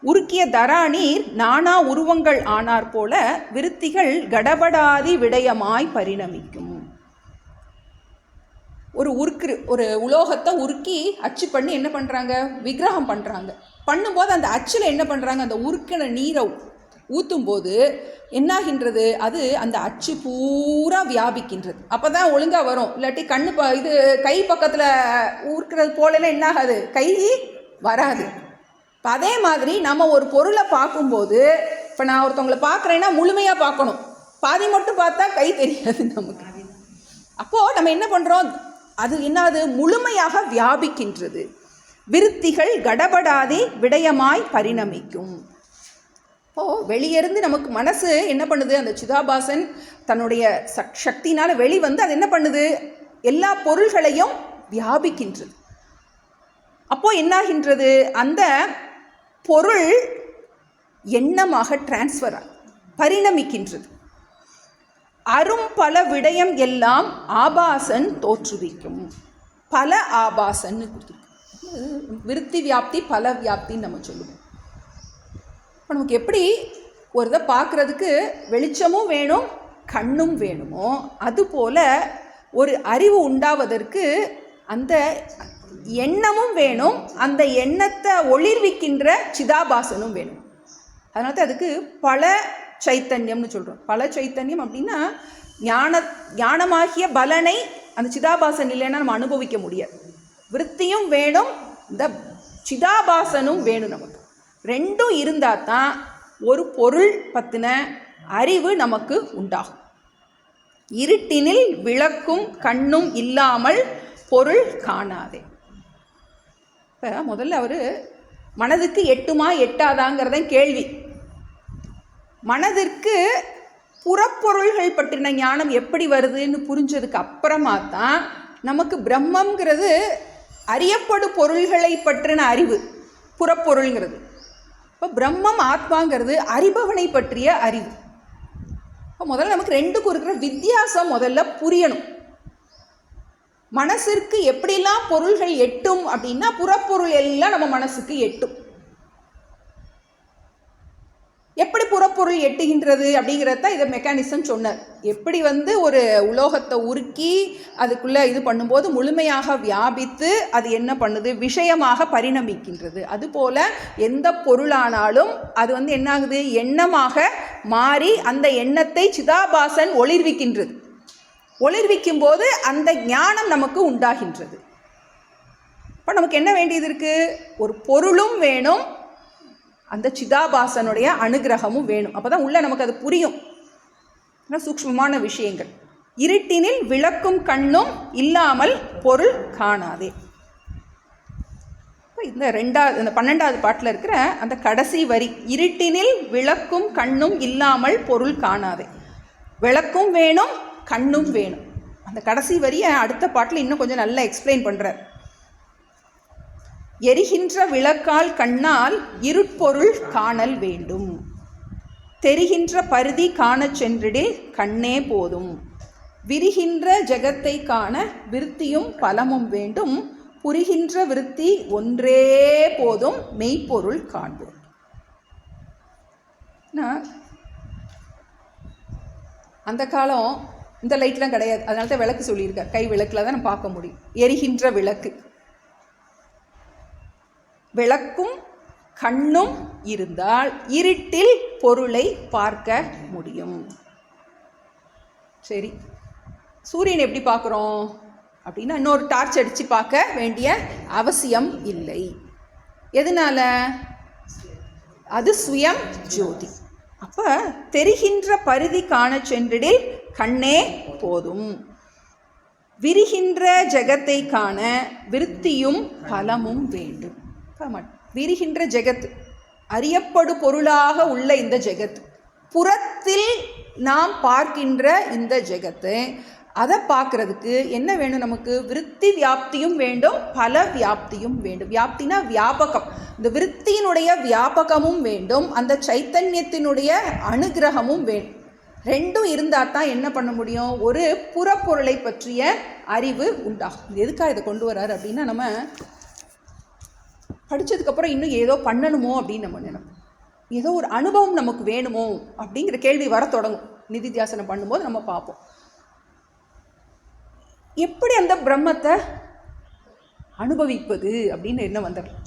உருக்கிய தராணீர் நானா உருவங்கள் ஆனார் போல விருத்திகள் கடபடாதி விடயமாய் பரிணமிக்கும். ஒரு உலோகத்தை உருக்கி அச்சு பண்ணி என்ன பண்ணுறாங்க, விக்கிரகம் பண்ணுறாங்க. பண்ணும்போது அந்த அச்சில் என்ன பண்ணுறாங்க, அந்த உருக்கின நீரை ஊற்றும்போது என்னாகின்றது, அது அந்த அச்சு பூரா வியாபிக்கின்றது. அப்போ தான் ஒழுங்காக வரும். இல்லாட்டி கண்ணு இது கை பக்கத்தில் ஊறுக்கிறது போலலாம் என்னாகாது, கை வராது. இப்போ அதே மாதிரி நம்ம ஒரு பொருளை பார்க்கும்போது, இப்போ நான் ஒருத்தவங்களை பார்க்குறேன்னா முழுமையாக பார்க்கணும், பாதி மட்டும் பார்த்தா கை தெரியாது நமக்கு. அப்போது நம்ம என்ன பண்ணுறோம், அது என்னது, முழுமையாக வியாபிக்கின்றது. விருத்திகள் கடபடாதி விடயமாய் பரிணமிக்கும். இப்போது வெளியிருந்து நமக்கு மனசு என்ன பண்ணுது, அந்த சிதாபாசன் தன்னுடைய சக்தினால் வெளிவந்து அது என்ன பண்ணுது, எல்லா பொருள்களையும் வியாபிக்கின்றது. அப்போது என்னாகின்றது, அந்த பொருள் எண்ணமாக டிரான்ஸ்ஃபர் பரிணமிக்கின்றது. அரும் பல விடயம் எல்லாம் ஆபாசன் தோற்றுவிக்கும். பல ஆபாசன்னு கொடுத்துருக்கு. விருத்தி வியாப்தி பல வியாப்தின்னு நம்ம சொல்லுவோம். இப்போ நமக்கு எப்படி ஒரு இதை பார்க்குறதுக்கு வெளிச்சமும் வேணும் கண்ணும் வேணுமோ, அதுபோல் ஒரு அறிவு உண்டாவதற்கு அந்த எண்ணமும் வேணும், அந்த எண்ணத்தை ஒளிர்விக்கின்ற சிதாபாசனும் வேணும். அதனால தான் அதுக்கு பல சைத்தன்யம்னு சொல்கிறோம். பல சைத்தன்யம் அப்படின்னா ஞானமாகிய பலனை அந்த சிதாபாசன் இல்லைன்னா நம்ம அனுபவிக்க முடியாது. விருத்தியும் வேணும், இந்த சிதாபாசனும் வேணும். நமக்கு ரெண்டும் இருந்தால் தான் ஒரு பொருள் பற்றின அறிவு நமக்கு உண்டாகும். இருட்டினில் விளக்கும் கண்ணும் இல்லாமல் பொருள் காணாதே. இப்போ முதல்ல அவர் மனதுக்கு எட்டுமா எட்டாதாங்கிறத கேள்வி. மனதிற்கு புறப்பொருள்கள் பற்றின ஞானம் எப்படி வருதுன்னு புரிஞ்சதுக்கு அப்புறமா தான் நமக்கு பிரம்மங்கிறது அறியப்படும் பொருள்களை பற்றின அறிவு, புறப்பொருள்ங்கிறது. இப்போ பிரம்மம் ஆத்மாங்கிறது அறிபவனை பற்றிய அறிவு. இப்போ முதல்ல நமக்கு ரெண்டுக்கும் இருக்கிற வித்தியாசம் முதல்ல புரியணும். மனசிற்கு எப்படிலாம் பொருள்கள் எட்டும் அப்படின்னா, புறப்பொருள் எல்லாம் நம்ம மனசுக்கு எட்டும். எப்படி புறப்பொருள் எட்டுகின்றது அப்படிங்கிறத இதை மெக்கானிசம் சொன்னார். எப்படி ஒரு உலோகத்தை உருக்கி அதுக்குள்ளே இது பண்ணும்போது முழுமையாக வியாபித்து அது என்ன பண்ணுது, விஷயமாக பரிணமிக்கின்றது. அதுபோல் எந்த பொருளானாலும் அது என்னாகுது, எண்ணமாக மாறி அந்த எண்ணத்தை சிதாபாசன் ஒளிர்விக்கின்றது. ஒளிர்விக்கும் போது அந்த ஞானம் நமக்கு உண்டாகின்றது. இப்போ நமக்கு என்ன வேண்டியது இருக்குது, ஒரு பொருளும் வேணும், அந்த சிதாபாசனுடைய அனுகிரகமும் வேணும். அப்போ தான் உள்ள நமக்கு அது புரியும். சூக்ஷ்மமான விஷயங்கள். இருட்டினில் விளக்கும் கண்ணும் இல்லாமல் பொருள் காணாதே. இந்த 12வது பாட்டில் இருக்கிற அந்த கடைசி வரி, இருட்டினில் விளக்கும் கண்ணும் இல்லாமல் பொருள் காணாதே. விளக்கும் வேணும் கண்ணும் வேணும். அந்த கடைசி வரியை அடுத்த பாட்டில் இன்னும் கொஞ்சம் நல்லா எக்ஸ்பிளைன் பண்ணுறார். எரிகின்ற விளக்கால் கண்ணால் இருட்பொருள் காணல் வேண்டும். தெரிகின்ற பருதி காணச் சென்றிடில் கண்ணே போதும். விரிகின்ற ஜெகத்தை காண விருத்தியும் பலமும் வேண்டும். புரிகின்ற விருத்தி ஒன்றே போதும் மெய்ப்பொருள் காண்போம். அந்த காலம் இந்த லைட்லாம் கிடையாது. அதனால தான் விளக்கு சொல்லியிருக்கார். கை விளக்கில் தான் நம்ம பார்க்க முடியும். எரிகின்ற விளக்கு, விளக்கும் கண்ணும் இருந்தால் இருட்டில் பொருளை பார்க்க முடியும். சரி, சூரியன் எப்படி பார்க்குறோம் அப்படின்னா, இன்னொரு டார்ச் அடித்து பார்க்க வேண்டிய அவசியம் இல்லை. எதனால? அது சுயம் ஜோதி. அப்போ தெரிகின்ற பருதி காண சென்றிடில் கண்ணே போதும். விரிகின்ற ஜெகத்தை காண விருத்தியும் பலமும் வேண்டும். விரிகின்ற ஜெகத், அறியப்படு பொருளாக உள்ள இந்த ஜெகத், புறத்தில் நாம் பார்க்கின்ற இந்த ஜெகத்து, அதை பார்க்கறதுக்கு என்ன வேணும் நமக்கு? விருத்தி வியாப்தியும் வேண்டும், பல வியாப்தியும் வேண்டும். வியாப்தினா வியாபகம். இந்த விருத்தியினுடைய வியாபகமும் வேண்டும், அந்த சைத்தன்யத்தினுடைய அனுகிரகமும் வேண்டும். ரெண்டும் இருந்தால் தான் என்ன பண்ண முடியும்? ஒரு புறப்பொருளை பற்றிய அறிவு உண்டாகும். எதுக்காக இதை கொண்டு வர்றாரு அப்படின்னா, நம்ம படித்ததுக்கப்புறம் இன்னும் ஏதோ பண்ணணுமோ அப்படின்னு நம்ம நினைப்போம். ஏதோ ஒரு அனுபவம் நமக்கு வேணுமோ அப்படிங்கிற கேள்வி வர தொடங்கும். நிதித்தியாசனம் பண்ணும்போது நம்ம பார்ப்போம், எப்படி அந்த பிரம்மத்தை அனுபவிப்பது அப்படின்னு என்ன வந்துடலாம்.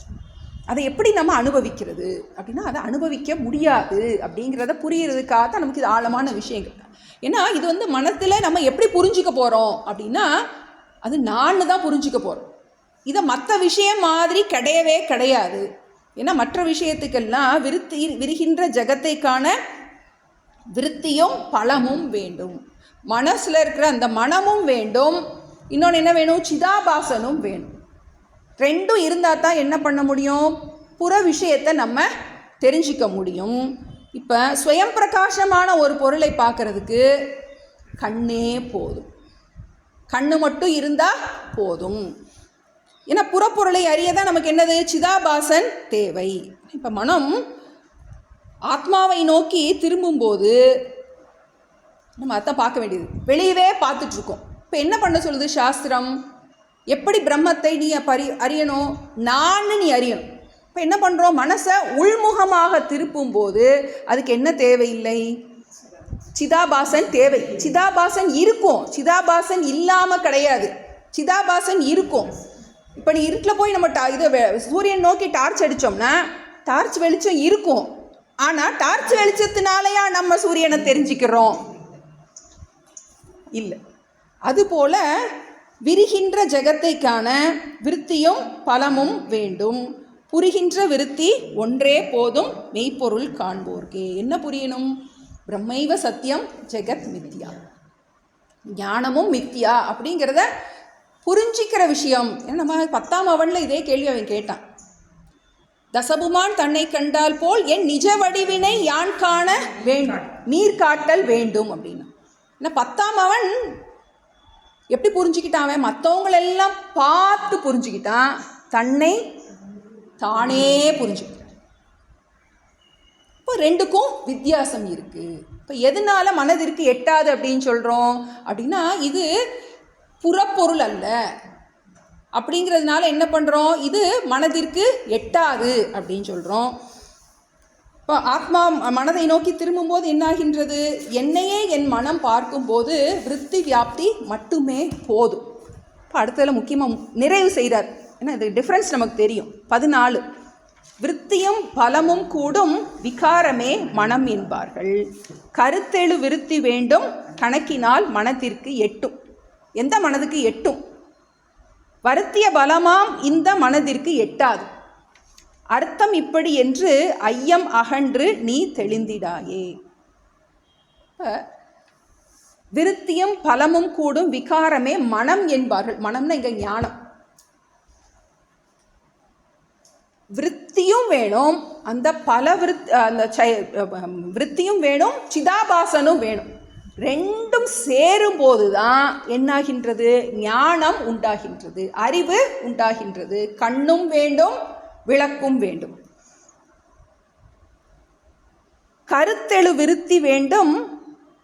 அதை எப்படி நம்ம அனுபவிக்கிறது அப்படின்னா அதை அனுபவிக்க முடியாது அப்படிங்கிறத புரியறதுக்காக தான் நமக்கு இது ஆழமான விஷயங்கள். ஏன்னா இது வந்து மனத்தில் நம்ம எப்படி புரிஞ்சிக்க போகிறோம் அப்படின்னா அது நான் தான் புரிஞ்சிக்க போகிறோம். இதை மற்ற விஷயம் மாதிரி கிடையவே கிடையாது. ஏன்னா மற்ற விஷயத்துக்கெல்லாம் விரிகின்ற ஜகத்தை காண விருத்தியும் பலமும் வேண்டும். மனசில் இருக்கிற அந்த மனமும் வேண்டும், இன்னொன்று என்ன வேணும், சிதாபாசனும் வேணும். ரெண்டும் இருந்தால் தான் என்ன பண்ண முடியும், புற விஷயத்தை நம்ம தெரிஞ்சிக்க முடியும். இப்போ ஸ்வயம் பிரகாசமான ஒரு பொருளை பார்க்குறதுக்கு கண்ணே போதும், கண்ணு மட்டும் இருந்தால் போதும். ஏன்னா புறப்பொருளை அறிய தான் நமக்கு என்னது, சிதாபாசன் தேவை. இப்போ மனம் ஆத்மாவை நோக்கி திரும்பும்போது நம்ம அதான் பார்க்க வேண்டியது, வெளியவே பார்த்துட்ருக்கோம். இப்போ என்ன பண்ண சொல்லுது சாஸ்திரம், எப்படி பிரம்மத்தை நீ அறியணும், நான் நீ அறியணும். இப்போ என்ன பண்ணுறோம், மனசை உள்முகமாக திருப்பும்போது அதுக்கு என்ன தேவையில்லை, சிதாபாசன் தேவை. சிதாபாசன் இருக்கும், சிதாபாசன் இல்லாமல் கிடையாது, சிதாபாசன் இருக்கும். இப்போ நீ இருட்டில் போய் நம்ம இதை சூரியன் நோக்கி டார்ச் அடித்தோம்னா டார்ச் வெளிச்சம் இருக்கும். ஆனால் டார்ச் வெளிச்சத்தினாலையா நம்ம சூரியனை தெரிஞ்சுக்கிறோம், இல்லை. அதுபோல் விரிகின்ற ஜகத்தைக்கான விருத்தியும் பலமும் வேண்டும். புரிகின்ற விருத்தி ஒன்றே போதும் மெய்ப்பொருள் காண்போர்க்கே. என்ன புரியணும், பிரம்மைவ சத்தியம் ஜெகத் மித்யா, ஞானமும் மித்யா அப்படிங்கிறத புரிஞ்சிக்கிற விஷயம். ஏன்னா நம்ம 10ஆம் அவனில் இதே கேள்வி அவன் கேட்டான், தசபுமான் தன்னை கண்டால் போல் என் நிஜ வடிவினை யான் காண வேண்டும், நீர் காட்டல் வேண்டும் அப்படின்னா. ஏன்னா 10ஆம் அவன் எப்படி புரிஞ்சுக்கிட்டான், அவன் மற்றவங்களெல்லாம் பார்த்து புரிஞ்சுக்கிட்டான், தன்னை தானே புரிஞ்சுக்கிட்டான். இப்போ ரெண்டுக்கும் வித்தியாசம் இருக்குது. இப்போ எதனால மனதிற்கு எட்டாது அப்படின்னு சொல்கிறோம் அப்படின்னா இது புறப்பொருள் அல்ல அப்படிங்கிறதுனால என்ன பண்ணுறோம், இது மனதிற்கு எட்டாது அப்படின்னு சொல்கிறோம். இப்போ ஆத்மா மனதை நோக்கி திரும்பும்போது என்னாகின்றது, என்னையே என் மனம் பார்க்கும்போது விருத்தி வியாப்தி மட்டுமே போதும். இப்போ அடுத்ததில் முக்கியமாக நிறைவு செய்கிறார். ஏன்னா இது டிஃப்ரென்ஸ் நமக்கு தெரியும். 14 விருத்தியும் பலமும் கூடும் விகாரமே மனம் என்பார்கள். கருத்தெழு விருத்தி வேண்டும் கணக்கினால் மனத்திற்கு எட்டும். எந்த மனதுக்கு எட்டும், வருத்திய பலமாம் இந்த மனதிற்கு எட்டாது. அர்த்தம் இப்படி என்று ஐயம் அகன்று நீ தெளிந்திடாயே. விருத்தியும் பலமும் கூடும் விகாரமே மனம் என்பார்கள். மனம்னா இங்க ஞானம். விருத்தியும் வேணும், அந்த விருத்தியும் வேணும், சிதாபாசனும் வேணும். ரெண்டும் சேரும்போது தான் என்னாகின்றது, ஞானம் உண்டாகின்றது, அறிவு உண்டாகின்றது. கண்ணும் வேண்டும், விளக்கும் வேண்டும். கருத்தெழு விருத்தி வேண்டும்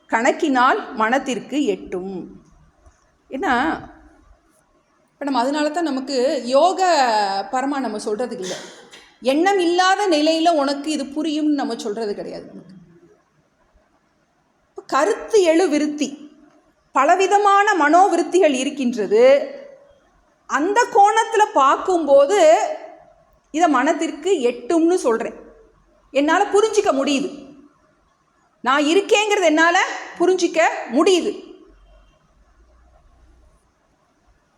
கணக்கினால் மனத்திற்கு எட்டும். ஏன்னா இப்போ நம்ம அதனால தான் நமக்கு யோக பரமாக நம்ம சொல்கிறதுக்கு இல்லை, எண்ணம் இல்லாத நிலையில் உனக்கு இது புரியும்னு நம்ம சொல்கிறது கிடையாது. நமக்கு இப்போ கருத்து எழு விருத்தி, பலவிதமான மனோவிருத்திகள் இருக்கின்றது. அந்த கோணத்தில் பார்க்கும்போது இதை மனத்திற்கு எட்டும்னு சொல்கிறேன். என்னால் புரிஞ்சிக்க முடியுது, நான் இருக்கேங்கிறது என்னால் புரிஞ்சிக்க முடியுது.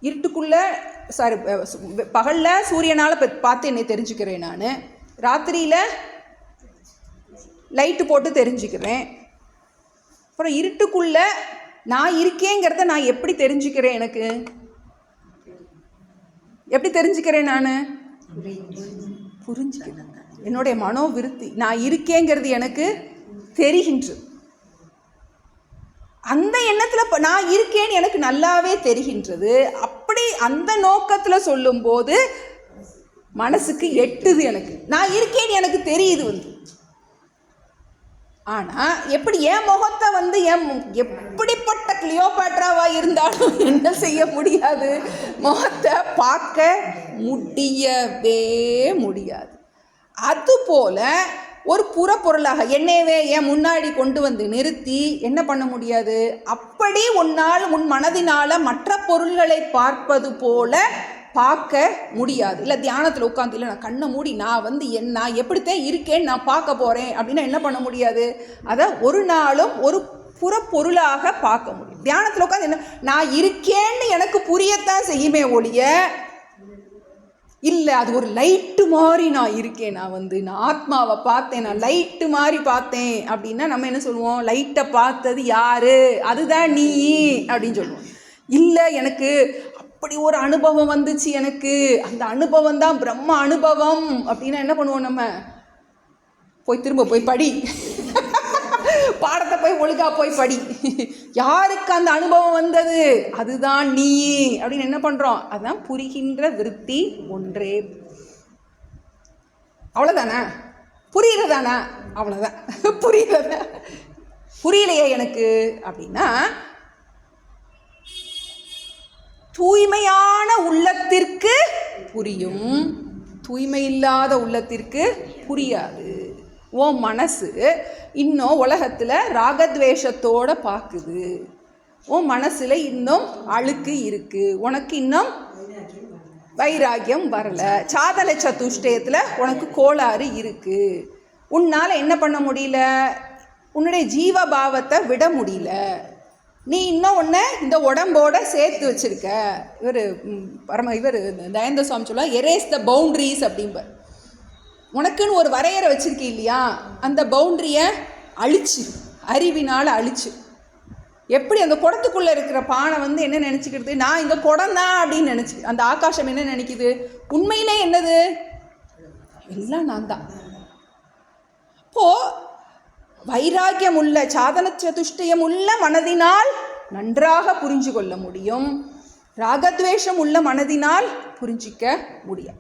இருட்டுக்குள்ளே பகலில் சூரியனால் பார்த்து என்னை தெரிஞ்சுக்கிறேன், நான் ராத்திரியில் லைட்டு போட்டு தெரிஞ்சுக்கிறேன். அப்புறம் இருட்டுக்குள்ளே நான் இருக்கேங்கிறத நான் எப்படி தெரிஞ்சுக்கிறேன், எனக்கு எப்படி தெரிஞ்சுக்கிறேன், நான் புரிஞ்சுக்கிறேன். என்னுடைய மனோவிருத்தி நான் இருக்கேங்கிறது எனக்கு தெரிகின்றது. அந்த எண்ணத்தில் நான் இருக்கேன்னு எனக்கு நல்லாவே தெரிகின்றது. அப்படி அந்த நோக்கத்தில் சொல்லும்போது மனசுக்கு எட்டுது, எனக்கு நான் இருக்கேன்னு எனக்கு தெரியுது ஆனால் எப்படி என் முகத்தை எப்படிப்பட்ட கிளியோபாட்ராவாக இருந்தாலும் என்ன செய்ய முடியாது, முகத்தை பார்க்க முடியவே முடியாது. அதுபோல் ஒரு புறப்பொருளாக என்னையவே என் முன்னாடி கொண்டு வந்து நிறுத்தி என்ன பண்ண முடியாது. அப்படி உன்னால் உன் மனதினால் மற்ற பொருள்களை பார்ப்பது போல பார்க்க முடியாது. இல்லை தியானத்தில் உட்காந்து இல்லை நான் கண்ணை மூடி நான் எப்படித்தான் இருக்கேன்னு நான் பார்க்க போகிறேன் அப்படின்னா என்ன பண்ண முடியாது. அதை ஒரு நாளும் ஒரு புறப்பொருளாக பார்க்க முடியும். தியானத்தில் உட்காந்து என்ன நான் இருக்கேன்னு எனக்கு புரியத்தான் செய்யுமே ஒழிய, இல்லை அது ஒரு லைட்டு மாதிரி நான் இருக்கேன், நான் ஆத்மாவை பார்த்தேன், நான் லைட்டு மாதிரி பார்த்தேன் அப்படின்னா நம்ம என்ன சொல்லுவோம், லைட்டை பார்த்தது யாரு, அதுதான் நீ அப்படின்னு சொல்லுவோம். இல்லை எனக்கு அப்படி ஒரு அனுபவம் வந்துச்சு, எனக்கு அந்த அனுபவம் தான் பிரம்ம அனுபவம் அப்படின்னா என்ன பண்ணுவோம், நம்ம திரும்ப போய் படி, பாடத்தை போய் ஒழுங்கா போய் படி, யாருக்கு அந்த அனுபவம் வந்தது அதுதான் நீ அப்படின்னு என்ன பண்றோம். அதுதான் புரிகின்ற விருத்தி ஒன்றே. அவ்வளவுதானே, புரியுறதானா, அவ்வளவுதான் புரியுறதா. புரியலையே எனக்கு அப்படின்னா, தூய்மையான உள்ளத்திற்கு புரியும், தூய்மை இல்லாத உள்ளத்திற்கு புரியாது. ஓ மனசு இன்னும் உலகத்தில் ராகத்வேஷத்தோடு பார்க்குது, உன் மனசில் இன்னும் அழுக்கு இருக்குது, உனக்கு இன்னும் வைராக்கியம் வரலை, சாதன சதுஷ்டயத்தில் உனக்கு கோளாறு இருக்குது, உன்னால் என்ன பண்ண முடியல, உன்னுடைய ஜீவபாவத்தை விட முடியல, நீ இன்னும் ஒன்று இந்த உடம்போட சேர்த்து வச்சுருக்க. இவர் தயந்த சுவாமி சொல்ல எரேஸ் த பவுண்ட்ரிஸ் அப்படிம்பார். உனக்குன்னு ஒரு வரையறை வச்சுருக்கீ இல்லையா, அந்த பவுண்ட்ரியை அழிச்சு, அறிவினால் அழிச்சு. எப்படி அந்த குடத்துக்குள்ளே இருக்கிற பானை என்ன நினச்சிக்கிறது, நான் இந்த குடம் தான் அப்படின்னு நினச்சி, அந்த ஆகாசம் என்ன நினைக்குது, உண்மையிலே என்னது, எல்லாம் நான் தான். அப்போது வைராக்கியம் உள்ள சாதன சதுஷ்டயம் உள்ள மனதினால் நன்றாக புரிஞ்சு கொள்ள முடியும், ராகத்வேஷம் உள்ள மனதினால் புரிஞ்சிக்க முடியும்.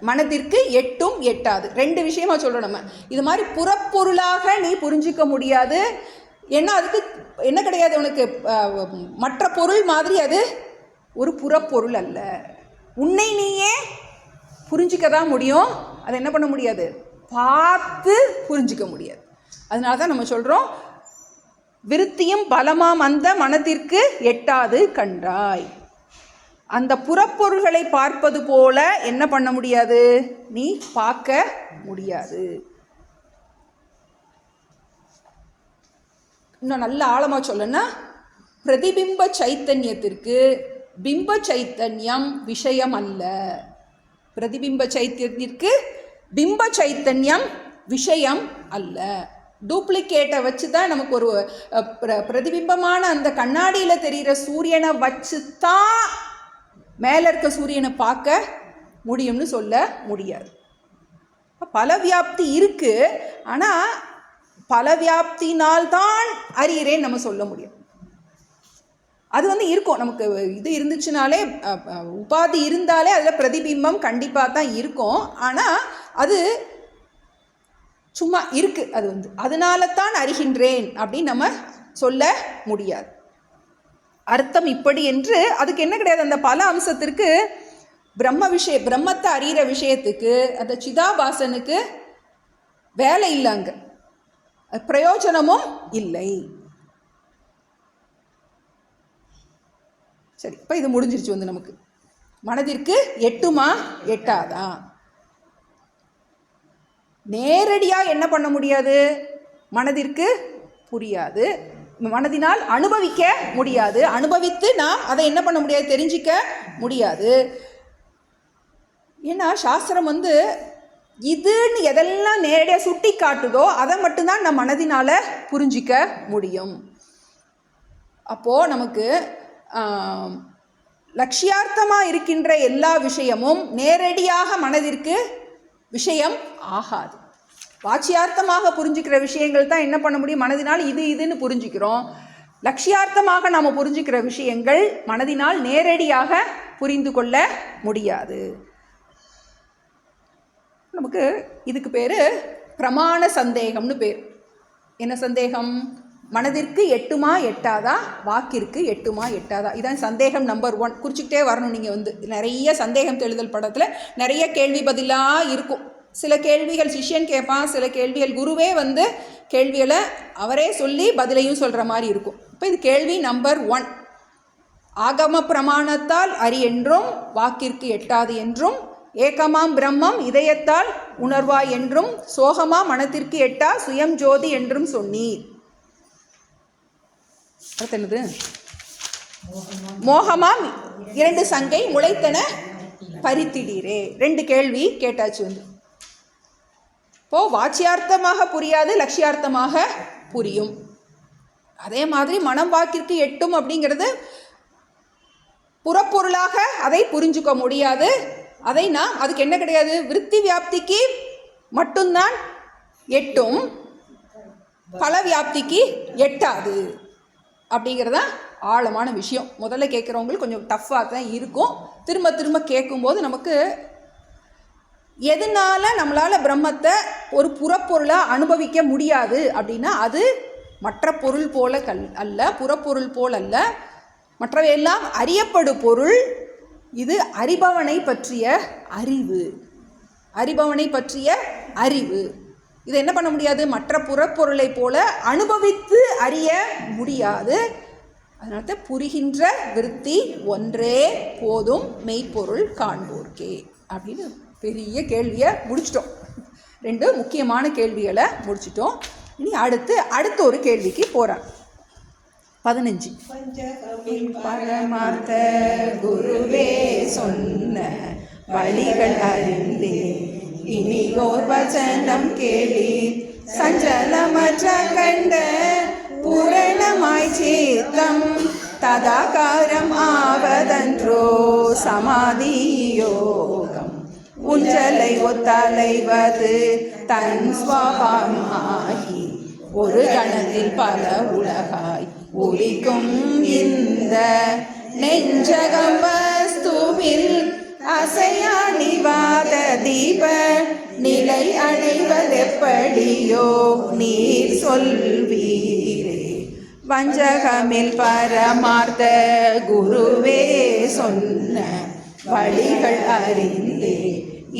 மனதிற்கு எட்டும் எட்டாது. ரெண்டு விஷயமா சொல்கிறோம் நம்ம. இது மாதிரி புறப்பொருளாக நீ புரிஞ்சிக்க முடியாது. ஏன்னா அதுக்கு என்ன கிடையாது, உனக்கு மற்ற பொருள் மாதிரி அது ஒரு புறப்பொருள் அல்ல. உன்னை நீயே புரிஞ்சிக்க தான் முடியும், அதை என்ன பண்ண முடியாது, பார்த்து புரிஞ்சிக்க முடியாது. அதனால தான் நம்ம சொல்கிறோம், விருத்தியும் பலமாம் அந்த மனதிற்கு எட்டாது கண்டாய். அந்த புறப்பொருள்களை பார்ப்பது போல என்ன பண்ண முடியாது, நீ பார்க்க முடியாது. இன்னும் நல்ல ஆழமாக சொல்லணும்னா, பிரதிபிம்ப சைத்தன்யத்திற்கு பிம்ப சைத்தன்யம் விஷயம் அல்ல. பிரதிபிம்ப சைத்தன்யத்திற்கு பிம்ப சைத்தன்யம் விஷயம் அல்ல. டூப்ளிகேட்டை வச்சு தான் நமக்கு ஒரு பிரதிபிம்பமான அந்த கண்ணாடியில் தெரிகிற சூரியனை வச்சு தான் மேலே இருக்க சூரியனை பார்க்க முடியும்னு சொல்ல முடியாது. பல வியாப்தி இருக்குது, ஆனால் பல வியாப்தினால்தான் அறிகிறேன்னு நம்ம சொல்ல முடியும். அது இருக்கும், நமக்கு இது இருந்துச்சுனாலே, உபாதி இருந்தாலே அதில் பிரதிபிம்பம் கண்டிப்பாக தான் இருக்கும். ஆனால் அது சும்மா இருக்குது, அது அதனால தான் அறிகின்றேன் அப்படின்னு நம்ம சொல்ல முடியாது. அர்த்தம் இப்படி என்று அதுக்கு என்ன கிடையாது, அந்த பல அம்சத்திற்கு பிரம்மத்தை அறிகிற விஷயத்துக்கு அந்த சிதாபாசனுக்கு வேலை இல்லைங்க, பிரயோஜனமும் இல்லை. சரி, இப்போ இது முடிஞ்சிருச்சு. நமக்கு மனதிற்கு எட்டுமா எட்டாதா, நேரடியாக என்ன பண்ண முடியாது, மனதிற்கு புரியாது, மனதினால் அனுபவிக்க முடியாது, அனுபவித்து நாம் அதை என்ன பண்ண முடியாது, தெரிஞ்சிக்க முடியாது. ஏன்னா சாஸ்திரம் இதுன்னு எதெல்லாம் நேரடியாக சுட்டி காட்டுதோ அதை மட்டும்தான் நம்ம மனதினால் புரிஞ்சிக்க முடியும். அப்போது நமக்கு லட்சியார்த்தமாக இருக்கின்ற எல்லா விஷயமும் நேரடியாக மனதிற்கு விஷயம் ஆகாது. வாட்சியார்த்தமாக புரிஞ்சுக்கிற விஷயங்கள் தான் என்ன பண்ண முடியும், மனதினால் இதுன்னு புரிஞ்சுக்கிறோம். லட்சியார்த்தமாக நாம் புரிஞ்சுக்கிற விஷயங்கள் மனதினால் நேரடியாக புரிந்து கொள்ள முடியாது. நமக்கு இதுக்கு பேர் பிரமாண சந்தேகம்னு பேர். என்ன சந்தேகம், மனதிற்கு எட்டுமா எட்டாதா, வாக்கிற்கு எட்டுமா எட்டாதா, இதான் சந்தேகம் நம்பர் 1. குறிச்சிக்கிட்டே வரணும். நீங்கள் நிறைய சந்தேகம் தெளிதல் படத்தில் நிறைய கேள்வி பதிலாக இருக்கும். சில கேள்விகள் சிஷ்யன் கேட்பான், சில கேள்விகள் குருவே கேள்விகளை அவரே சொல்லி பதிலையும் சொல்கிற மாதிரி இருக்கும். இப்போ இது கேள்வி நம்பர் 1. ஆகம பிரமாணத்தால் அறி என்றும் வாக்கிற்கு எட்டாது என்றும், ஏகமாம் பிரம்மம் இதயத்தால் உணர்வாய் என்றும், சோகமா மனத்திற்கு எட்டா சுயம் ஜோதி என்றும் சொன்னீர். அடுத்து என்னது? மோகமாம் 2 சங்கை முளைத்தன பறித்திடீரே. 2 கேள்வி கேட்டாச்சு. இப்போ வாச்சியார்த்தமாக புரியாது, லட்சியார்த்தமாக புரியும். அதே மாதிரி மனம் வாக்கிற்கு எட்டும் அப்படிங்கிறது புறப்பொருளாக அதை புரிஞ்சுக்க முடியாது. அதை நாம் அதுக்கு என்ன கிடையாது, விருத்தி வியாப்திக்கு மட்டும்தான் எட்டும், பல வியாப்திக்கு எட்டாது அப்படிங்கிறதா ஆழமான விஷயம். முதல்ல கேட்குறவங்களுக்கு கொஞ்சம் டஃப்பாக தான் இருக்கும். திரும்ப திரும்ப கேட்கும்போது நமக்கு எதனால நம்மளால் பிரம்மத்தை ஒரு புறப்பொருளாக அனுபவிக்க முடியாது அப்படின்னா, அது மற்ற பொருள் போல அல்ல, புறப்பொருள் போல் அல்ல, மற்றவையெல்லாம் அறியப்படு பொருள். இது அறிபவனை பற்றிய அறிவு, அறிபவனை பற்றிய அறிவு. இதை என்ன பண்ண முடியாது, மற்ற புறப்பொருளை போல அனுபவித்து அறிய முடியாது. அதனால புரிகின்ற விருத்தி ஒன்றே போதும் மெய்ப்பொருள் காண்போர்க்கே அப்படின்னு பெரிய கேள்வியை முடிச்சிட்டோம். 2 முக்கியமான கேள்விகளை முடிச்சிட்டோம். இனி அடுத்த ஒரு கேள்விக்கு போகிறார். 15. பரமார்த்த குருவே சொன்ன வழிகள் அறிந்தே இனியோர் வசனம் கேளி சஞ்சலமற்ற கண்ட பூரணமாய் சேத்தம் ததாகாரம் ஆவதன்றோ சமாதி யோகம். உஞ்சலை ஒத்தலைவது தன் ஸ்வபாவமாகி ஒரு கணத்தில் பல உலகாய் ஒலிக்கும் இந்த நெஞ்சகம் வஸ்துவில் அசையா நிவாத தீப நிலை அடைவதெப்படியோ நீர் சொல்வீரே. வஞ்சகமில் பரமார்த்த குருவே சொன்ன வழிகள் அறிந்தே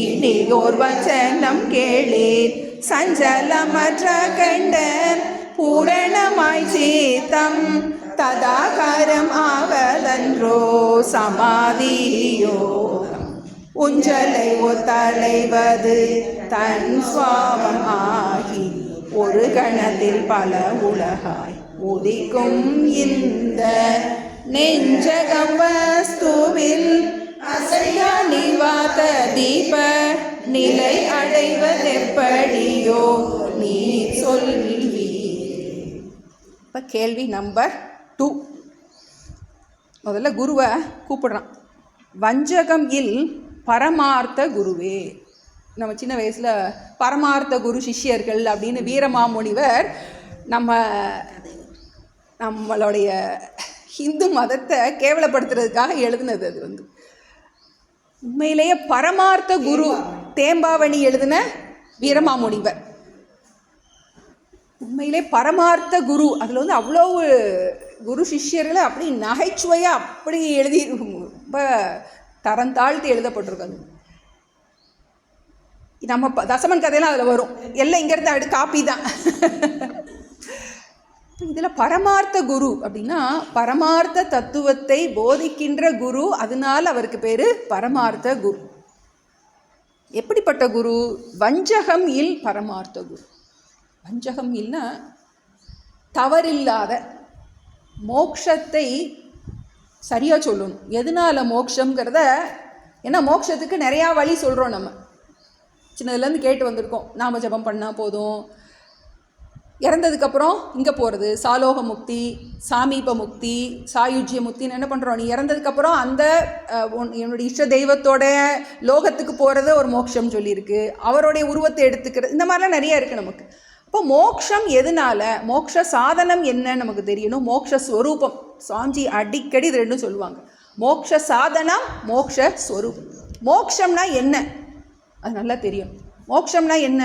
இனியோர் வசனம் கேளீர் சஞ்சலமற்ற கண்ட பூரணமாய் சேத்தம் ததாகாரம் ஆவதன்றோ சமாதி யோகம். உஞ்சலை ஒத்தலைவது தன் சுவாபம் ஆகி ஒரு கணத்தில் பல உலகாய் உதிக்கும் இந்த நெஞ்சகம் வஸ்துவில் அசையா நிவாத தீப நிலை அடைவதெப்படியோ நீ சொல்வீ. இப்போ கேள்வி நம்பர் 2. முதல்ல குருவை கூப்பிடுறான். வஞ்சகம் இல் பரமார்த்த குருவே. நம்ம சின்ன வயசில் பரமார்த்த குரு சிஷ்யர்கள் அப்படின்னு வீரமாமுனிவர் நம்மளுடைய ஹிந்து மதத்தை கேவலப்படுத்துறதுக்காக எழுதுனது. அது உண்மையிலேயே பரமார்த்த குரு தேம்பாவணி எழுதின வீரமாமுனிவர். உண்மையிலே பரமார்த்த குரு, அதில் அவ்வளோ குரு சிஷ்யர்களை அப்படி நகைச்சுவையாக அப்படி எழுதி ரொம்ப தரம் தாழ்த்து எழுதப்பட்டிருக்காது. நம்ம தசமன் கதையெல்லாம் அதில் வரும். எல்லாம் இங்கேருந்து காப்பி தான். இதில் பரமார்த்த குரு அப்படின்னா பரமார்த்த தத்துவத்தை போதிக்கின்ற குரு, அதனால் அவருக்கு பேர் பரமார்த்த குரு. எப்படிப்பட்ட குரு? வஞ்சகம் இல் பரமார்த்த குரு. வஞ்சகம் இல்லைன்னா தவறில்லாத மோட்சத்தை சரியாக சொல்லணும். எதனால் மோட்சங்கிறத, ஏன்னா மோட்சத்துக்கு நிறையா வழி சொல்கிறோம். நம்ம சின்னதுலேருந்து கேட்டு வந்திருக்கோம். நாம ஜபம் பண்ணால் போதும், இறந்ததுக்கப்புறம் இங்கே போகிறது சாலோக முக்தி, சாமீப முக்தி, சாயுஜ்ய முக்தின்னு என்ன பண்ணுறோம். நீ இறந்ததுக்கப்புறம் அந்த என்னுடைய இஷ்ட தெய்வத்தோட லோகத்துக்கு போகிறது ஒரு மோட்சம் சொல்லியிருக்கு. அவருடைய உருவத்தை எடுத்துக்கிறது, இந்த மாதிரிலாம் நிறையா இருக்குது நமக்கு. இப்போ மோட்சம் எதனால, மோட்ச சாதனம் என்னன்னு நமக்கு தெரியணும். மோட்ச ஸ்வரூபம், சுவாமிஜி அடிக்கடி இது 2 சொல்லுவாங்க. மோட்ச சாதனம், மோட்ச ஸ்வரூபம். மோட்சம்னா என்ன அது நல்லா தெரியும். மோட்சம்னா என்ன?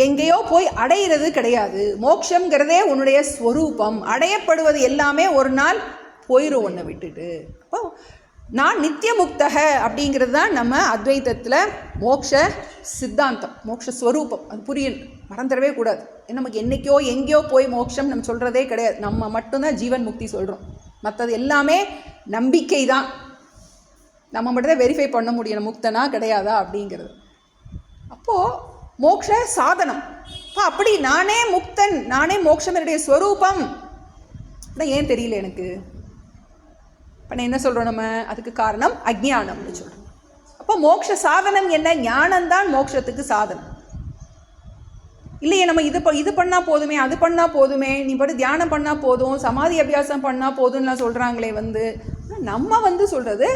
எங்கேயோ போய் அடையிறது கிடையாது. மோட்சங்கிறதே உன்னுடைய ஸ்வரூபம். அடையப்படுவது எல்லாமே ஒரு நாள் போயிடும் உன்னை விட்டுட்டு. அப்போ நான் நித்திய முக்தக அப்படிங்கிறது தான் நம்ம அத்வைத்தத்தில் மோட்ச சித்தாந்தம், மோட்ச ஸ்வரூபம். அது புரியணும், மறந்துடவே கூடாது. நமக்கு என்றைக்கோ எங்கேயோ போய் மோட்சம் நம்ம சொல்கிறதே கிடையாது. நம்ம மட்டும்தான் ஜீவன் முக்தி சொல்கிறோம். மற்றது எல்லாமே நம்பிக்கை தான். நம்ம மட்டும் தான் வெரிஃபை பண்ண முடியும் முக்தனா கிடையாதா அப்படிங்கிறது. அப்போது மோட்ச சாதனம். இப்போ அப்படி நானே முக்தன், நானே மோட்சம் என்னுடைய ஸ்வரூபம் ஆனால் ஏன் தெரியல எனக்கு? இப்போ நான் என்ன சொல்கிறோம்? நம்ம அதுக்கு காரணம் அஜ்ஞானம்னு சொல்கிறோம். அப்போ மோட்ச சாதனம் என்ன? ஞானம்தான் மோட்சத்துக்கு சாதனம். இல்லையே நம்ம இது பண்ணால் போதுமே, அது பண்ணால் போதுமே, நீ படி தியானம் பண்ணால் போதும், சமாதி அபியாசம் பண்ணால் போதும்லாம் சொல்கிறாங்களே. நம்ம சொல்கிறது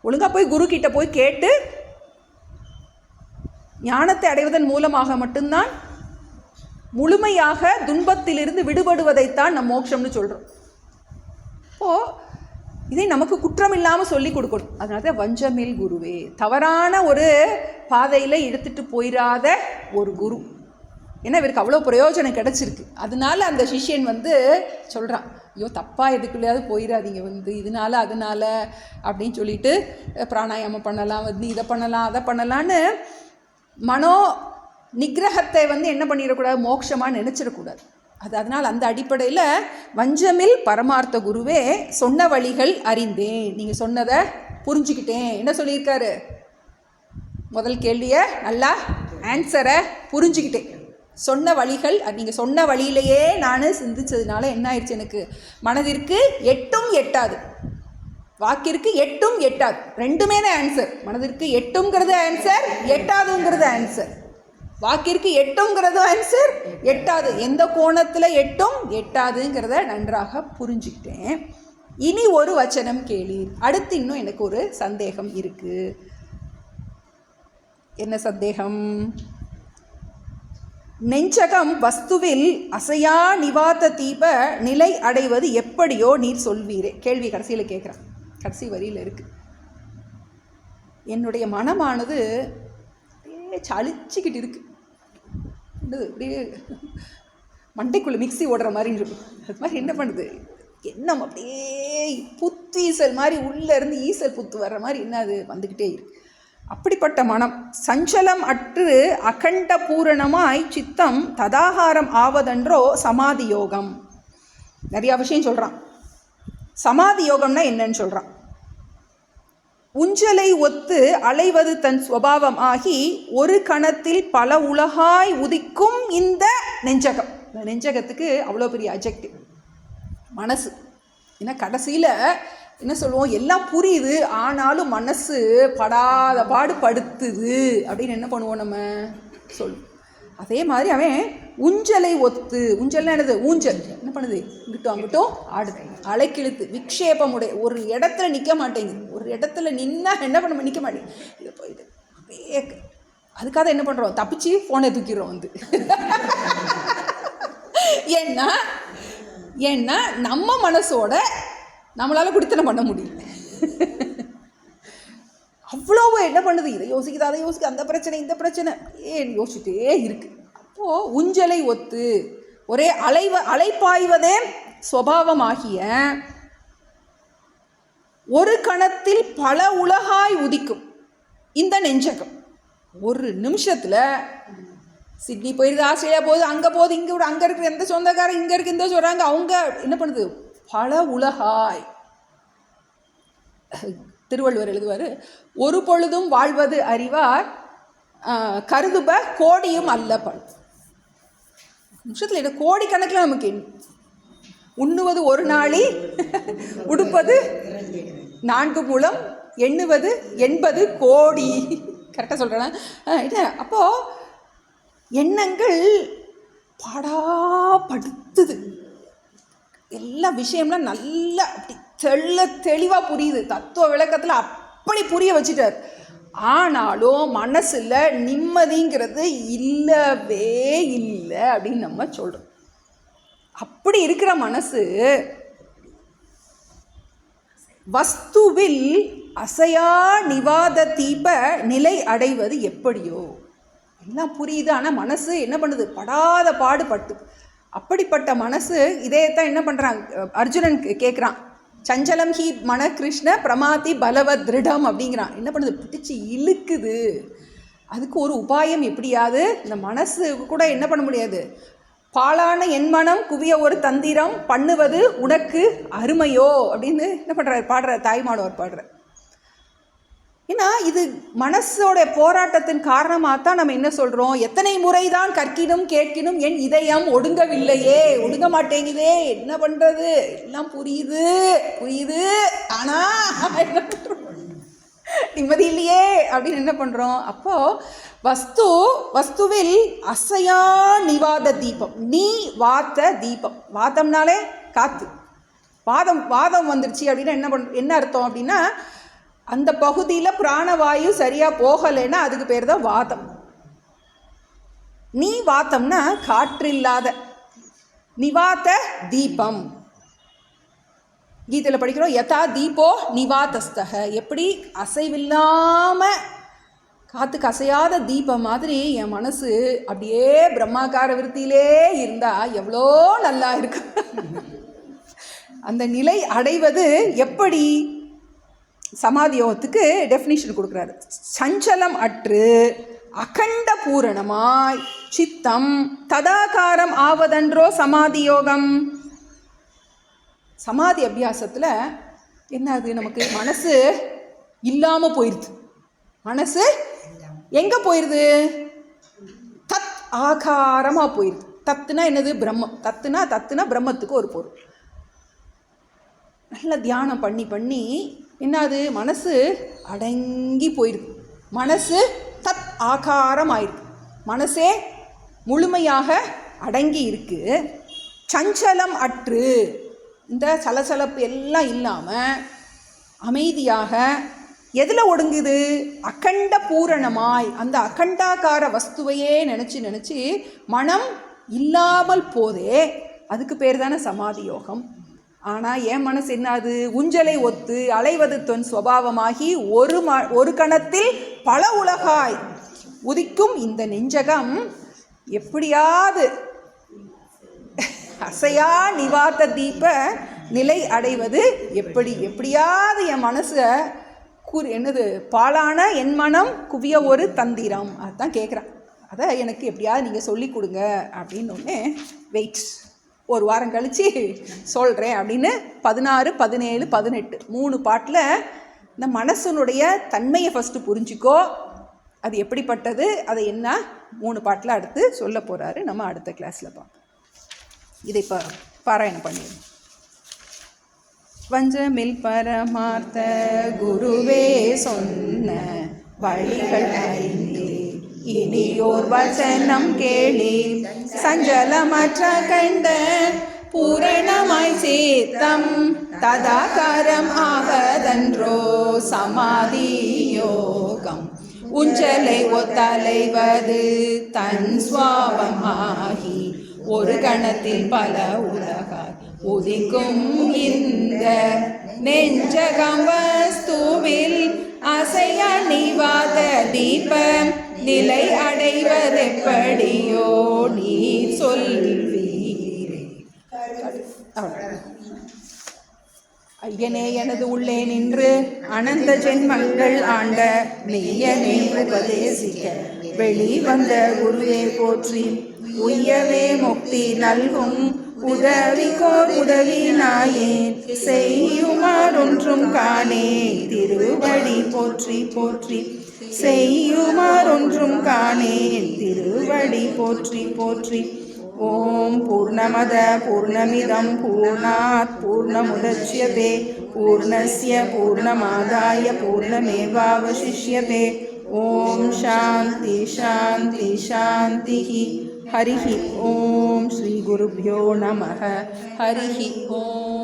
ஒழுங்காக போய் குரு கிட்ட போய் கேட்டு ஞானத்தை அடைவதன் மூலமாக மட்டும்தான் முழுமையாக துன்பத்திலிருந்து விடுபடுவதைத்தான் நம்ம மோட்சம்னு சொல்கிறோம். இப்போது இதை நமக்கு குற்றம் இல்லாமல் சொல்லி கொடுக்கணும். அதனால தான் வஞ்சமில் குருவே, தவறான ஒரு பாதையில் எடுத்துகிட்டு போயிடாத ஒரு குரு. ஏன்னா இவருக்கு அவ்வளோ பிரயோஜனம் கிடச்சிருக்கு. அதனால அந்த சிஷ்யன் சொல்கிறான், ஐயோ தப்பாக எதுக்குள்ளேயாவது போயிடாதீங்க இதனால அதனால அப்படின்னு சொல்லிட்டு பிராணாயாமம் பண்ணலாம், இதை பண்ணலாம் அதை பண்ணலான்னு மனோ நிகிரகத்தை என்ன பண்ணிடக்கூடாது, மோட்சமாக நினச்சிடக்கூடாது. அதனால் அந்த அடிப்படையில் வஞ்சமில் பரமார்த்த குருவே சொன்ன வழிகள் அறிந்தேன், நீங்கள் சொன்னதை புரிஞ்சுக்கிட்டேன். என்ன சொல்லியிருக்காரு? முதல் கேள்வியை நல்லா ஆன்சரை புரிஞ்சுக்கிட்டேன். சொன்ன வழிகள், நீங்கள் சொன்ன வழியிலேயே நான் சிந்திச்சதுனால என்ன ஆயிடுச்சு, எனக்கு மனதிற்கு எட்டும் எட்டாது, வாக்கிற்கு எட்டும் எட்டாது, ரெண்டுமே தான் ஆன்சர். மனதிற்கு எட்டுங்கிறது ஆன்சர், எட்டாதுங்கிறது ஆன்சர். வாக்கிற்கு எட்டுங்கிறது ஆன்சர், எட்டாது எந்த கோணத்தில் எட்டும் எட்டாதுங்கிறத நன்றாக புரிஞ்சுக்கிட்டேன். இனி ஒரு வச்சனம் கேளீர். அடுத்து இன்னும் எனக்கு ஒரு சந்தேகம் இருக்கு. என்ன சந்தேகம்? நெஞ்சகம் வஸ்துவில் அசையா நிவாத தீப நிலை அடைவது எப்படியோ நீர் சொல்வீரே. கேள்வி கடைசியில் கேட்குறேன், கடைசி வரியில் இருக்கு. என்னுடைய மனமானது சளிச்சுக்கிட்டு இருக்கு, அப்படியே மண்டைக்குள்ளே மிக்சி ஓடுற மாதிரி இருக்கு. அது மாதிரி என்ன பண்ணுது, எண்ணம் அப்படியே புத்து ஈசல் மாதிரி உள்ளேருந்து ஈசல் புத்து வர்ற மாதிரி என்ன அது வந்துக்கிட்டே இருக்கு. அப்படிப்பட்ட மனம் சஞ்சலம் அற்று அகண்ட பூரணமாய் சித்தம் ததாகாரம் ஆவதென்றோ சமாதி யோகம். நிறையா விஷயம் சொல்கிறான். சமாதி யோகம்னா என்னன்னு சொல்கிறான். உஞ்சலை ஒத்து அலைவது தன் சுபாவம் ஆகி ஒரு கணத்தில் பல உலகாய் உதிக்கும் இந்த நெஞ்சகம். இந்த நெஞ்சகத்துக்கு அவ்வளோ பெரிய அட்ஜெக்டிவ் மனசு. ஏன்னா கடைசியில் என்ன சொல்லுவோம், எல்லாம் புரியுது ஆனாலும் மனசு படாத பாடு படுத்துது அப்படின்னு என்ன பண்ணுவோம் நம்ம சொல்லுவோம். அதே மாதிரி அவன் உஞ்சலை ஒத்து, உஞ்சல்னா என்னது, ஊஞ்சல் என்ன பண்ணுது, இங்கிட்டும் அங்கிட்டும் ஆடுது, அலைக்கிழுத்து விக்ஷேபமுடைய ஒரு இடத்துல நிற்க மாட்டேங்குது. ஒரு இடத்துல நின்னா என்ன பண்ண நிற்க மாட்டேங்குது, இதை போயிட்டு அப்படியே. அதுக்காக என்ன பண்ணுறோம், தப்பிச்சு ஃபோனை தூக்கிடுறோம் ஏன்னா நம்ம மனசோட நம்மளால் குடித்தனம் பண்ண முடியல. அவ்வளோ என்ன பண்ணுது, இதை யோசிக்குது அதை யோசிக்க, அந்த பிரச்சனை இந்த பிரச்சனை யோசிச்சுட்டே இருக்கு. அப்போது உஞ்சலை ஒத்து ஒரே அலைப்பாய்வதே சுபாவமாகிய ஒரு கணத்தில் பல உலகாய் உதிக்கும் இந்த நெஞ்சகம் ஒரு நிமிஷத்தில் சிட்னி போயிடுது, ஆஸ்திரேலியா போகுது, அங்கே போகுது, இங்கே விட அங்கே இருக்கிற எந்த சொந்தக்காரன் இங்கே இருக்கு இந்த சொல்கிறாங்க, அவங்க என்ன பண்ணுது, பல உலகாய். திருவள்ளுவர் எழுதுவார், ஒரு பொழுதும் வாழ்வது அறிவார் கருதுப கோடியும் அல்ல பல். நிமிஷத்தில் என்ன கோடிக்கணக்கில் நமக்கு உண்ணுவது ஒரு நாளி, உடுப்பது 4 முழம், எண்ணுவது 80 கோடி. கரெக்டாக சொல்கிறேன் என்ன? அப்போது எண்ணங்கள் பாடாப்படுத்துது. எல்லா விஷயம்லாம் நல்லா அப்படி தெளிவாக புரியுது, தத்துவ விளக்கத்தில் அப்படி புரிய வச்சுட்டார். ஆனாலும் மனசில் நிம்மதிங்கிறது இல்லவே இல்லை அப்படின்னு நம்ம சொல்கிறோம். அப்படி இருக்கிற மனசு வஸ்துவில் அசையா நிவாத தீப நிலை அடைவது எப்படியோ. எல்லாம் புரியுது, ஆனால் மனசு என்ன பண்ணுது, படாத பாடுபட்டு. அப்படிப்பட்ட மனசு இதைத்தான் என்ன பண்ணுறான் அர்ஜுனன் கேட்குறான். சஞ்சலம் ஹி மன கிருஷ்ண பிரமாதி பலவத் திருடம் அப்படிங்கிறான். என்ன பண்ணுது, பிடிச்சி இழுக்குது. அதுக்கு ஒரு உபாயம் எப்படியாவது இந்த மனசு கூட என்ன பண்ண முடியாது, பாலான என் மனம் குவிய ஒரு தந்திரம் பண்ணுவது உனக்கு அருமையோ அப்படின்னு என்ன பண்ணுறாரு, பாடுறார், தாய்மானவர் பாடுறார். ஏன்னா இது மனசோட போராட்டத்தின் காரணமாக தான் நம்ம என்ன சொல்கிறோம், எத்தனை முறைதான் கற்கினும் கேட்கினும் என் இதயம் ஒடுங்கவில்லையே, ஒடுங்க மாட்டேங்குதே, என்ன பண்ணுறது, எல்லாம் புரியுது புரியுது, ஆனால் என்ன பண்ணுறோம், நிம்மதி இல்லையே அப்படின்னு என்ன பண்ணுறோம். அப்போது வஸ்துவில் அசையா நிவாத தீபம், நீ வாத்த தீபம், வாதம்னாலே காற்று, வாதம் வந்துருச்சு அப்படின்னா என்ன அர்த்தம் அப்படின்னா, அந்த பகுதியில் பிராணவாயு சரியாக போகலைன்னா அதுக்கு பேர் தான் வாதம். நீ வாத்தம்னா காற்றில்லாத, நிவாத்த தீபம். கீதையில் படிக்கிறோம், யதா தீபோ நிவாதஸ்தக, எப்படி அசைவில்லாமல் காற்றுக்கு அசையாத தீபம் மாதிரி என் மனசு அப்படியே பிரம்மாக்கார விருத்தியிலே இருந்தால் எவ்வளோ நல்லா இருக்கு. அந்த நிலை அடைவது எப்படி, சமாதி யோகத்துக்கு டெஃபினிஷன் கொடுக்குறாரு. சஞ்சலம் அற்று அகண்ட பூரணமாய் சித்தம் ததாகாரம் ஆவதன்றோ சமாதி யோகம். சமாதி அபியாசத்தில் என்ன ஆகுது, நமக்கு மனசு இல்லாமல் போயிடுது. மனசு எங்கே போயிடுது, தத் ஆகாரமாக போயிடுது. தத்துனா என்னது, பிரம்மம். தத்துனா பிரம்மத்துக்கு ஒரு பொருள். நல்ல தியானம் பண்ணி என்னது, மனசு அடங்கி போயிடுது. மனசு தத் ஆகாரம் ஆயிருக்கு, மனசே முழுமையாக அடங்கி இருக்கு. சஞ்சலம் அற்று, இந்த சலசலப்பு எல்லாம் இல்லாமல் அமைதியாக எதில் ஒடுங்குது, அகண்ட பூரணமாய் அந்த அகண்டாகார வஸ்துவையே நினச்சி மனம் இல்லாமல் போதே, அதுக்கு பேர் தானே சமாதி யோகம். ஆனால் என் மனசு என்னாது, உஞ்சலை ஒத்து அலைவது தொன் சுபாவமாகி ஒரு கணத்தில் பல உலகாய் உதிக்கும் இந்த நெஞ்சகம் எப்படியாவது அசையா நிவாத்த தீப நிலை அடைவது எப்படியாவது என் மனசை என்னது, பாலான என் மனம் குவிய ஒரு தந்திரம். அதுதான் கேட்குறேன். அதை எனக்கு எப்படியாவது நீங்கள் சொல்லி கொடுங்க அப்படின்னு ஒன்று. வெயிட், ஒரு வாரம் கழித்து சொல்கிறேன் அப்படின்னு 16, 17, 18 3 பாட்டில் இந்த மனசனுடைய தன்மையை ஃபஸ்ட்டு புரிஞ்சிக்கோ, அது எப்படிப்பட்டது, அதை என்ன 3 பாட்டில் அடுத்து சொல்ல போகிறாரு. நம்ம அடுத்த கிளாஸில் பார்ப்போம். இதை பாராயணம் பண்ணிடுவோம். வஞ்சமில் பரமார்த்த குருவே சொன்ன வழிகள் அறிந்தே இனியோர் வசனம் கேளே, சஞ்சலமற்ற கண்ட பூரணமாய் சேத்தம் ததாகாரம் ஆவதன்றோ சமாதி யோகம். உஞ்சலை ஒத்தலைவது தன் சுவாவமாகி ஒரு கணத்தில் பல உலகாய் உதிக்கும் இந்த நெஞ்சகம் வஸ்துவில் அசைய நிவாத தீப நிலை அடைவதெப்படியோ நீ சொல்வீரே. ஐயனே எனது உள்ளே நின்று அனந்த ஜென்மங்கள் ஆண்ட மெய்யனே உபதேசிக்க வெளிவந்த குருவே போற்றி, உய்யவே முக்தி நல்கும் உதவிக்கோர் உதவி நாயேன் செய்யுமாறொன்றும் காணே திருவடி போற்றி போற்றி, செய்யுமாறொன்றும் காணேன் திருவடி போற்றி போற்றி. ஓம் பூர்ணமத பூர்ணமிதம் பூர்ணாத் பூர்ணமுதச்யதே பூர்ணஸ்ய பூர்ணமாதாய பூர்ணமேவாவசிஷ்யதே. ஓம் சாந்தி சாந்தி சாந்திஹி. ஹரிஹி ஓம். ஸ்ரீ குருப்யோ நமஹ. ஹரிஹி ஓம்.